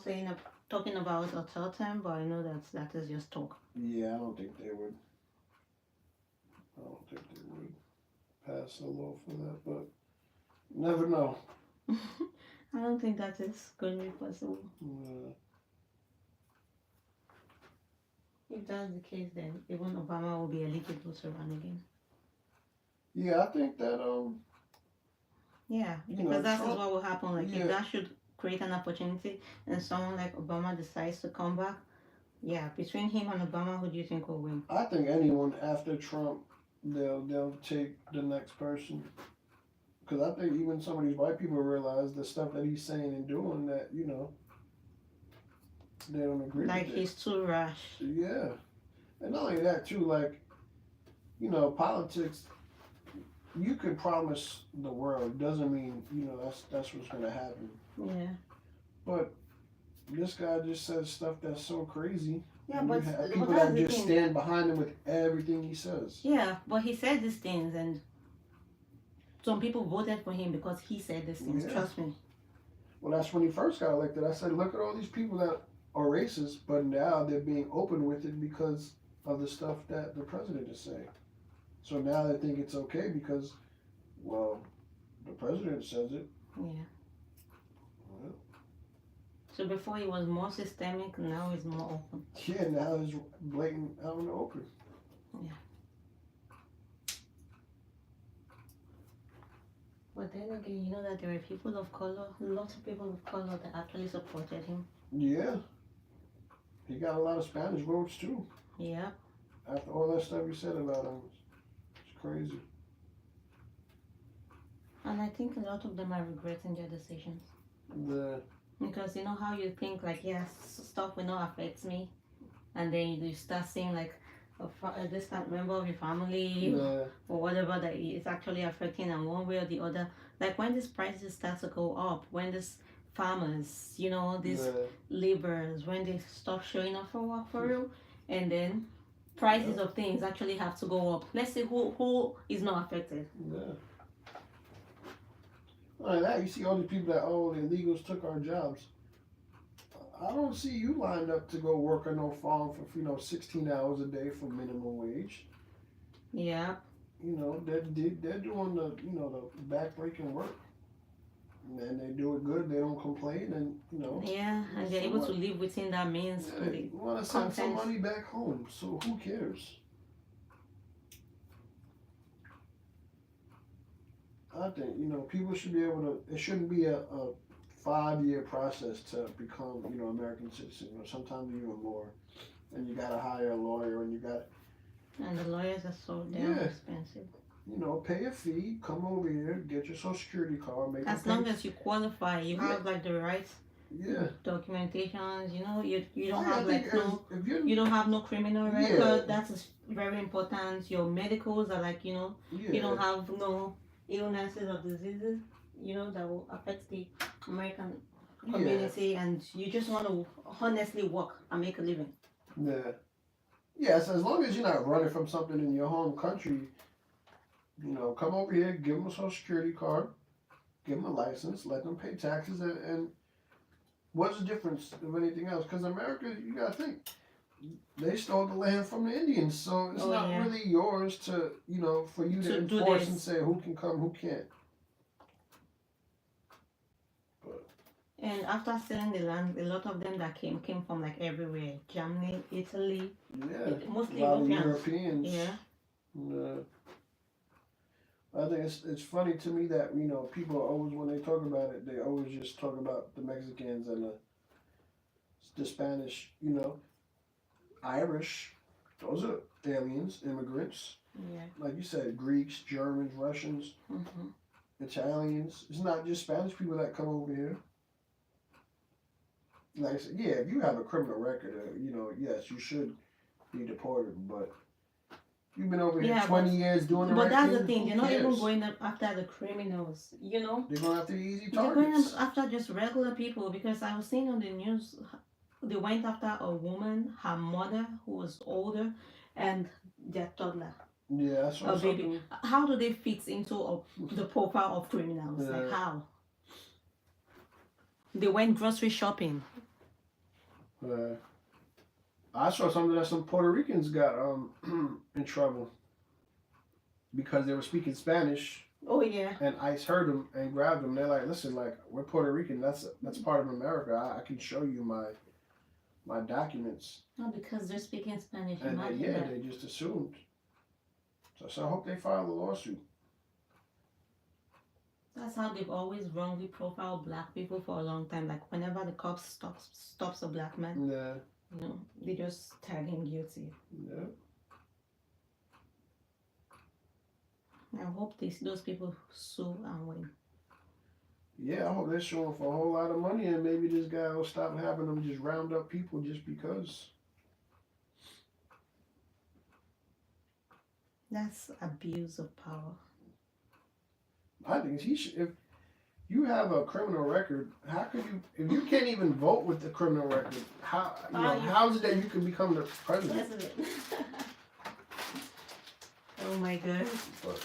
talking about a third term, but I know that is just talk. Yeah, I don't think they would. I don't think they would pass a law for that, but never know. I don't think that is going to be possible. If that's the case, then even Obama will be eligible to run again. Yeah, I think that Yeah, because that is Trump, what will happen. Like yeah. if that should create an opportunity, and someone like Obama decides to come back, yeah, between him and Obama, who do you think will win? I think anyone after Trump, they'll take the next person. Because I think even some of these white people realize the stuff that he's saying and doing that they don't agree Like with. he's too rash. Yeah, and not only that too. Like politics. You can promise the world doesn't mean that's what's gonna happen. Yeah. But this guy just says stuff that's so crazy. Yeah, and but you have but people that's that the just thing. stand behind him with everything he says. Yeah, but he said these things, and some people voted for him because he said these things. Yeah. Trust me. Well, that's when he first got elected. I said, look at all these people that are racist, but now they're being open with it because of the stuff that the president is saying. So now they think it's okay because, well, the president says it. Yeah. Well, So before he was more systemic, now he's more open. yeah, now it's blatant out in the open. Yeah. But then again, you know that there were people of color, lots of people of color that actually supported him. Yeah. He got a lot of Spanish votes too. Yeah. After all that stuff you said about him. It's crazy. And I think a lot of them are regretting their decisions. The Because you know how you think like, yes, stuff will not affect me. and then you start seeing like a distant member of your family Yeah. or whatever that is actually affecting in one way or the other. Like when these prices start to go up, when these farmers, these Yeah. laborers, when they stop showing up for work for real, and then prices of things actually have to go up. Let's see who is not affected. Yeah. Like that, you see all the people that, oh, the illegals took our jobs. I don't see you lined up to go work on no farm for 16 hours a day for minimum wage. Yeah. They're doing the backbreaking work, and they do it good. They don't complain, and Yeah, and they're so able what? to live within that means. Yeah, you want to send some money back home, so who cares? I think people should be able to. It shouldn't be a 5-year process to become American citizen. Sometimes even more, and you gotta hire a lawyer, and you got and the lawyers are so damn expensive. Pay a fee, come over here, get your social security card, make as long as you qualify, you have like the right documentations. You don't have like you don't have no criminal record. That's very important. Your medicals are like you don't have no illnesses or diseases that will affect the American community, and you just want to honestly work and make a living. Yes, as long as you're not running from something in your home country, come over here, give them a social security card, give them a license, let them pay taxes, and what's the difference of anything else? Because America, you gotta think, they stole the land from the Indians, so it's not really yours to, for you to enforce and say who can come, who can't. And after selling the land, a lot of them that came from like everywhere. Germany, Italy. Yeah. Mostly Europeans. Yeah. I think it's funny to me that, people always, when they talk about it, they always just talk about the Mexicans and the Spanish, Irish. Those are aliens, immigrants. Yeah. Like you said, Greeks, Germans, Russians, Italians. It's not just Spanish people that come over here. Like I said, yeah, if you have a criminal record, yes, you should be deported, but you've been over here 20 years doing the right thing. But that's the thing, they're not even going after the criminals, They're going after the easy targets. They're going after just regular people, because I was seeing on the news, they went after a woman, her mother, who was older, and their toddler. Yeah, I saw something. Baby. How do they fit into the profile of criminals? Yeah. Like how? They went grocery shopping. I saw something that some Puerto Ricans got in trouble because they were speaking Spanish. Oh yeah. And ICE heard them and grabbed them. They're like, "Listen, like we're Puerto Rican. That's part of America. I can show you my documents." No, because they're speaking Spanish. And they just assumed. So I hope they file a lawsuit. That's how they've always wrongly profiled black people for a long time. Like whenever the cops stops a black man, they just tag him guilty. Yeah. I hope those people sue and win. Yeah, I hope they're suing for a whole lot of money, and maybe this guy will stop having them just round up people just because. That's abuse of power. I think he should. If you have a criminal record, how could you? If you can't even vote with the criminal record, how is it that you can become the president? Oh my God. But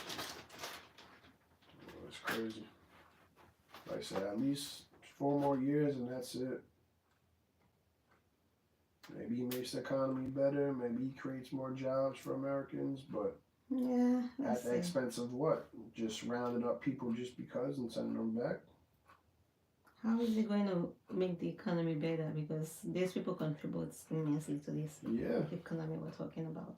it's crazy. Like I said, at least 4 more years and that's it. Maybe he makes the economy better. Maybe he creates more jobs for Americans, but. Yeah. At the expense of what? Just rounding up people just because and sending them back? How is he going to make the economy better? Because these people contribute immensely to this economy we're talking about.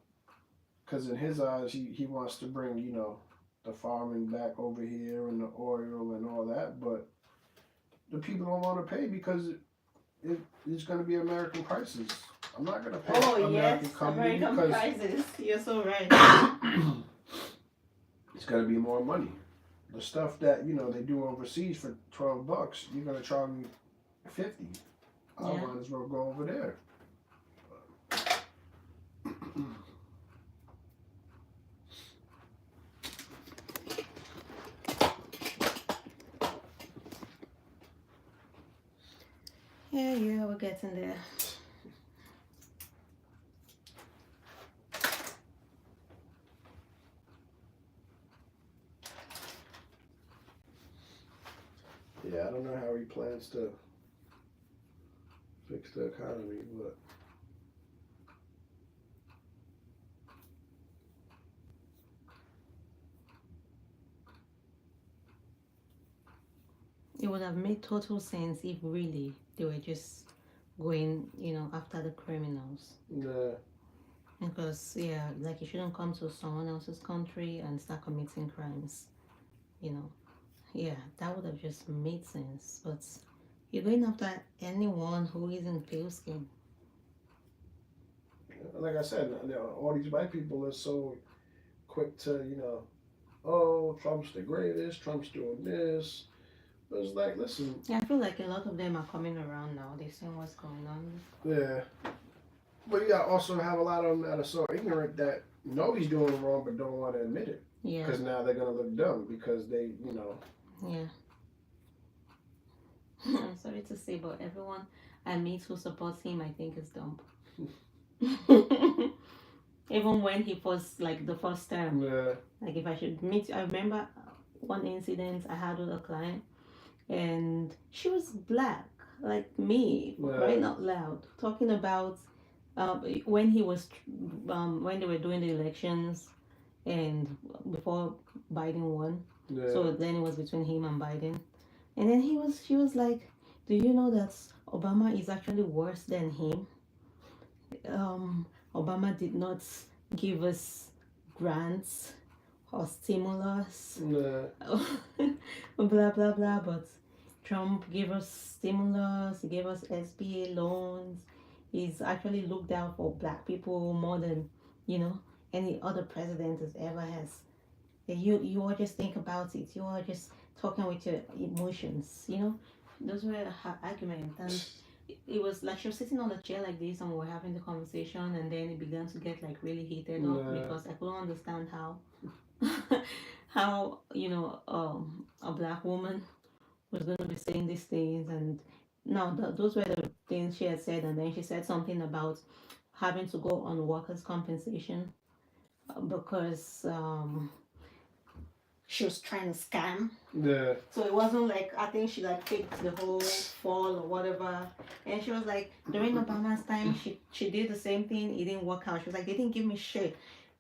Because in his eyes, he wants to bring, the farming back over here and the oil and all that, but the people don't want to pay because it's going to be American prices. I'm not going to pay American company because prices. You're so right. It's going to be more money. The stuff that, they do overseas for $12, you're going to charge me $50. I might as well go over there. Yeah, we're getting there. Yeah, I don't know how he plans to fix the economy, but It would have made total sense if really they were just going, after the criminals. yeah. Because, yeah, like you shouldn't come to someone else's country and start committing crimes, Yeah, that would have just made sense. But you're going after anyone who isn't pale skin. Like I said, all these white people are so quick to, oh, Trump's the greatest, Trump's doing this. But it's like, listen. Yeah, I feel like a lot of them are coming around now. They're seeing what's going on. Yeah. But you also have a lot of them that are so ignorant that know he's doing wrong but don't want to admit it. Yeah. Because now they're going to look dumb because they, Yeah. I'm sorry to say, but everyone I meet who supports him, I think, is dumb. Even when he was like the first term. Yeah. Like if I should meet, I remember one incident I had with a client, and she was black, like me, crying out loud, talking about when he was when they were doing the elections, and before Biden won. Yeah. So then it was between him and Biden, and then she was like, "Do you know that Obama is actually worse than him? Obama did not give us grants or stimulus, blah blah blah, but Trump gave us stimulus, he gave us SBA loans. He's actually looked out for black people more than any other president has ever has. You all just think about it. You are just talking with your emotions. Those were her arguments, and it was like she was sitting on a chair like this, and we were having the conversation, and then it began to get like really heated up because I couldn't understand how a black woman was going to be saying these things. And now those were the things she had said, and then she said something about having to go on workers' compensation because she was trying to scam. Yeah. So it wasn't like, I think she like faked the whole fall or whatever. And she was like, during Obama's time, she did the same thing. It didn't work out. She was like, they didn't give me shit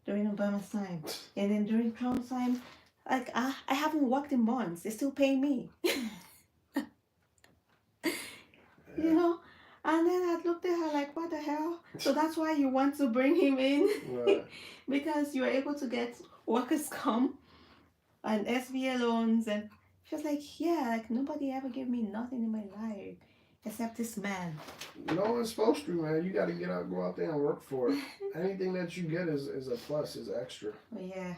during Obama's time. And then during Trump's time, like, I haven't worked in months. They're still paying me. And then I looked at her like, what the hell? So that's why you want to bring him in? Right. Because you are able to get workers' comp and SBA loans. And she was like, yeah, like nobody ever gave me nothing in my life except this man. No one's supposed to, man. You got to go out there and work for it. Anything that you get is a plus, is extra. But yeah.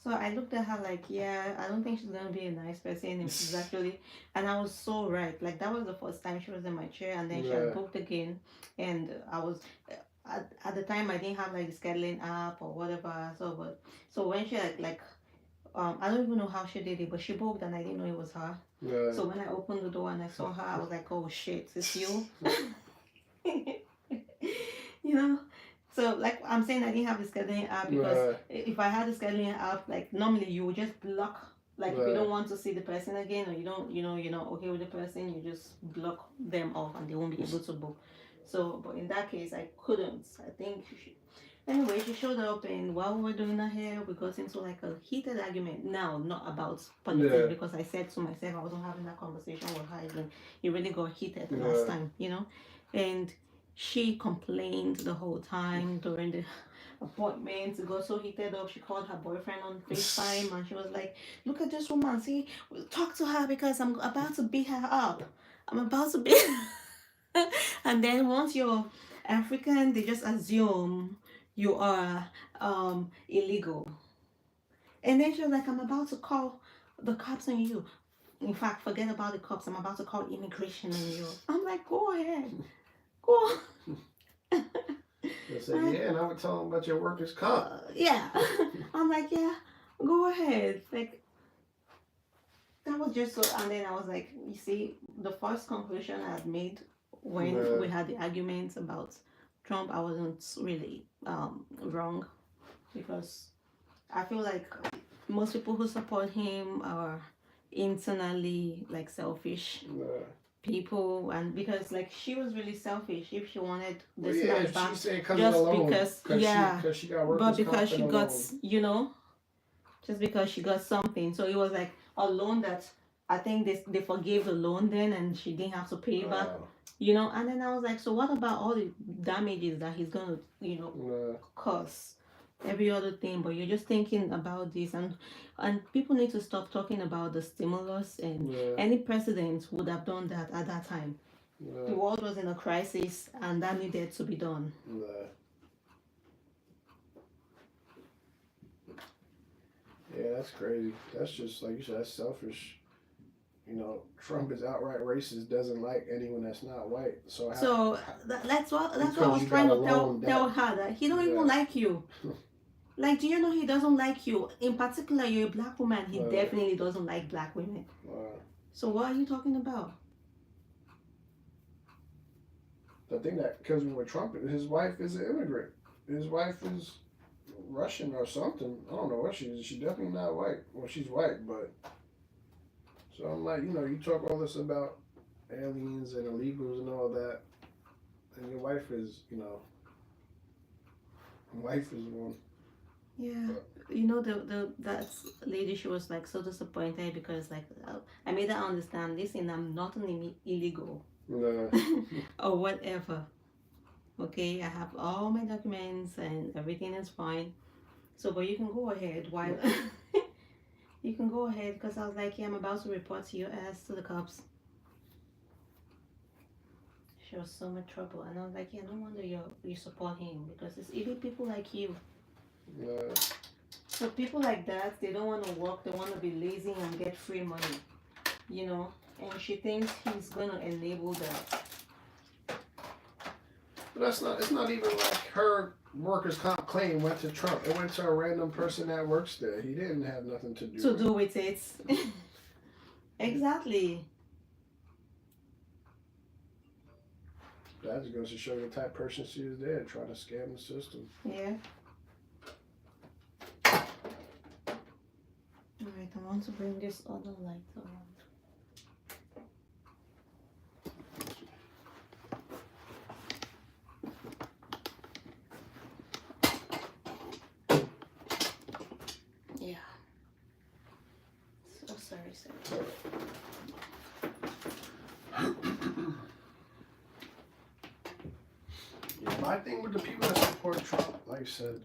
So I looked at her like, yeah, I don't think she's going to be a nice person if she's actually... And I was so right. Like, that was the first time she was in my chair, and then she had booked again. And I was... At the time, I didn't have, like, the scheduling app or whatever. So when she, I don't even know how she did it, but she booked, and I didn't know it was her. Right. So when I opened the door and I saw her, I was like, oh, shit, it's you? So, like I'm saying, I didn't have the scheduling app because if I had the scheduling app, like normally you would just block. Like if you don't want to see the person again, or you don't, you're not okay with the person, you just block them off and they won't be able to book. So, but in that case, I couldn't. I think anyway, she showed up, and while we were doing her hair, we got into like a heated argument. Now, not about politics, because I said to myself I wasn't having that conversation with her again. It really got heated the last time, and she complained the whole time during the appointment. It got so heated up. She called her boyfriend on FaceTime, and she was like, look at this woman. See, talk to her because I'm about to beat her up. I'm about to beat And then once you're African, they just assume you are illegal. And then she was like, I'm about to call the cops on you. In fact, forget about the cops. I'm about to call immigration on you. I'm like, go ahead. Go on. They say, yeah, and I would tell him about your workers' comp. Yeah. I'm like, yeah, go ahead. Like, that was just so, and then I was like, you see, the first conclusion I had made when we had the arguments about Trump, I wasn't really wrong, because I feel like most people who support him are internally like selfish people, and because like she was really selfish if she wanted this man back, she said just because because she got workers' but because she comp got just because she got something, so it was like a loan that I think they forgave the loan then, and she didn't have to pay back, and then I was like, so what about all the damages that he's gonna cause, every other thing, but you're just thinking about this, and people need to stop talking about the stimulus, and any president would have done that at that time. The world was in a crisis, and that needed to be done. Yeah, that's crazy. That's just like you said, that's selfish. Trump is outright racist, doesn't like anyone that's not white. That's what I was trying to tell her, that he don't even like you. Like, do you know he doesn't like you? In particular, you're a black woman. He definitely doesn't like black women. So what are you talking about? The thing that kills me with Trump is his wife is an immigrant. His wife is Russian or something. I don't know what she is. She's definitely not white. Well, she's white, but... So I'm like, you talk all this about aliens and illegals and all that, and your wife is, wife is one. Yeah, that lady, she was like so disappointed because like I made her understand, listen, I'm not an illegal or whatever. Okay, I have all my documents and everything is fine. So, but you can go ahead while you can go ahead, because I was like, yeah, I'm about to report your ass to the cops. She was so much trouble, and I was like, yeah, no wonder you support him, because it's even people like you. So people like that, they don't want to work, they want to be lazy and get free money, and she thinks he's going to enable that. But it's not even like her workers' comp claim went to Trump. It went to a random person that works there. He didn't have nothing to do with it. Exactly. That just goes to show you the type of person she is there, trying to scam the system. Yeah. Alright, I want to bring this other light around. Yeah. So sorry. My thing with the people that support Trump, like I said,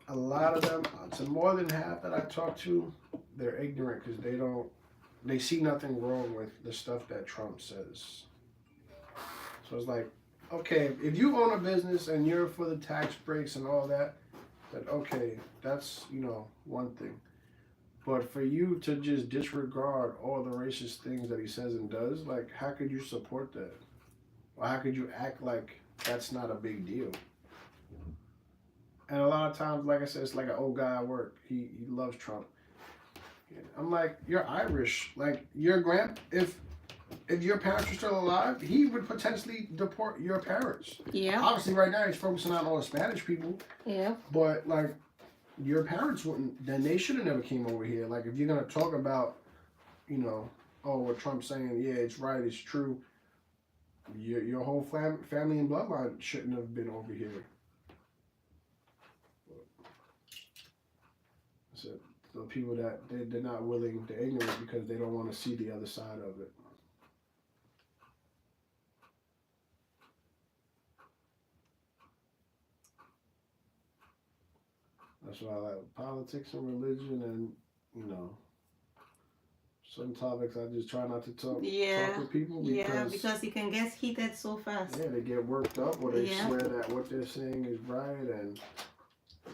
a lot of them, to more than half that I talk to, they're ignorant because they see nothing wrong with the stuff that Trump says. So it's like, okay, if you own a business and you're for the tax breaks and all that, then okay, that's, one thing. But for you to just disregard all the racist things that he says and does, like, how could you support that? Or how could you act like that's not a big deal? And a lot of times, like I said, it's like an old guy at work. He loves Trump. I'm like, you're Irish. Like, if your parents were still alive, he would potentially deport your parents. Yeah. Obviously, right now he's focusing on all the Spanish people. Yeah. But like, your parents wouldn't. Then they should have never came over here. Like, if you're gonna talk about, what Trump's saying, yeah, it's right, it's true. Your whole family and bloodline shouldn't have been over here. So the people that they're not willing, they're ignorant because they don't want to see the other side of it. That's why I like politics and religion, and some topics I just try not to talk with people because you can get heated so fast. Yeah, they get worked up, or they swear that what they're saying is right, and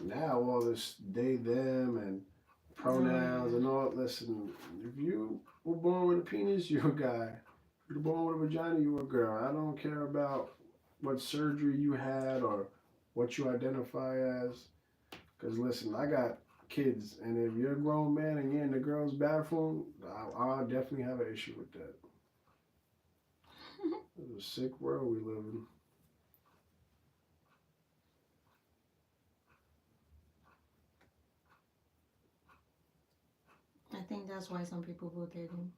now all this they, them, and pronouns and all. Listen, if you were born with a penis, you're a guy. If you're born with a vagina, you're a girl. I don't care about what surgery you had or what you identify as. Because listen, I got kids, and if you're a grown man and you're in the girls' bathroom, I'll definitely have an issue with that. It's a sick world we live in. I think that's why some people voted him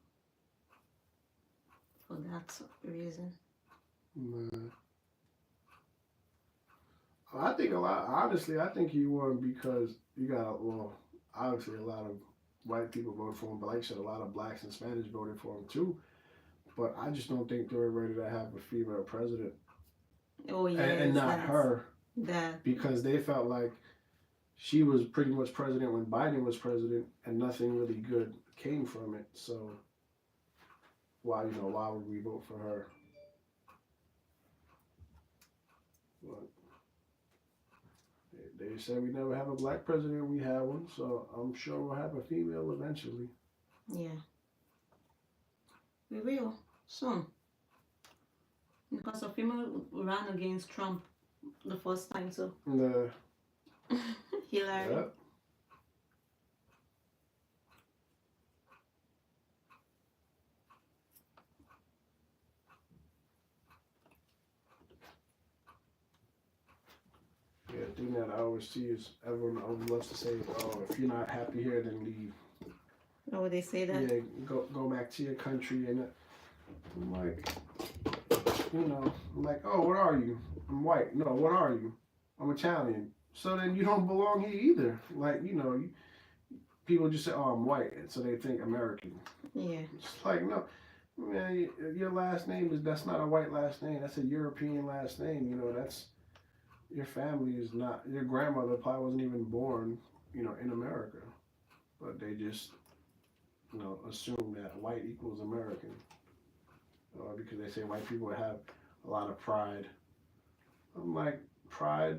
for that reason. Man. I think a lot. Honestly, I think he won because you got obviously a lot of white people voted for him, but like you said, a lot of blacks and Spanish voted for him too. But I just don't think they're ready to have a female president. Oh yeah, and not her, that because they felt like she was pretty much president when Biden was president, and nothing really good came from it. So why would we vote for her? But they said we never have a black president. We have one, so I'm sure we'll have a female eventually. Yeah, we will soon. Because a female ran against Trump the first time, so Hillary. Yep. Yeah, the thing that I always see is everyone always loves to say, "Oh, if you're not happy here, then leave." Oh, they say that? Yeah, go back to your country. And I'm like, I'm like, oh, what are you? I'm white. No, what are you? I'm Italian. So then you don't belong here either. Like, people just say, oh, I'm white, and so they think American. Yeah. It's like, no, man, your last name that's not a white last name. That's a European last name. That's your family is not. Your grandmother probably wasn't even born, in America, but they just assume that white equals American, because they say white people have a lot of pride. I'm like, pride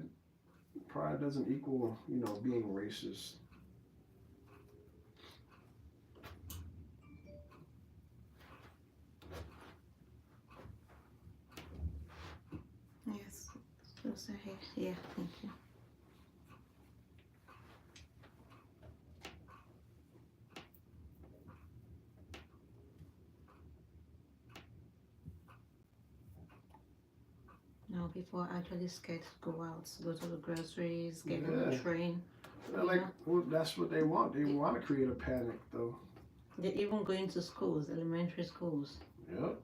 doesn't equal, being racist. Yes. So here. Yeah, thank you. Now people are actually scared to go out, go to the groceries, get on the train. That's what they want. They want to create a panic, though. They're even going to schools, elementary schools. Yep.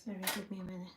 Sorry, give me a minute.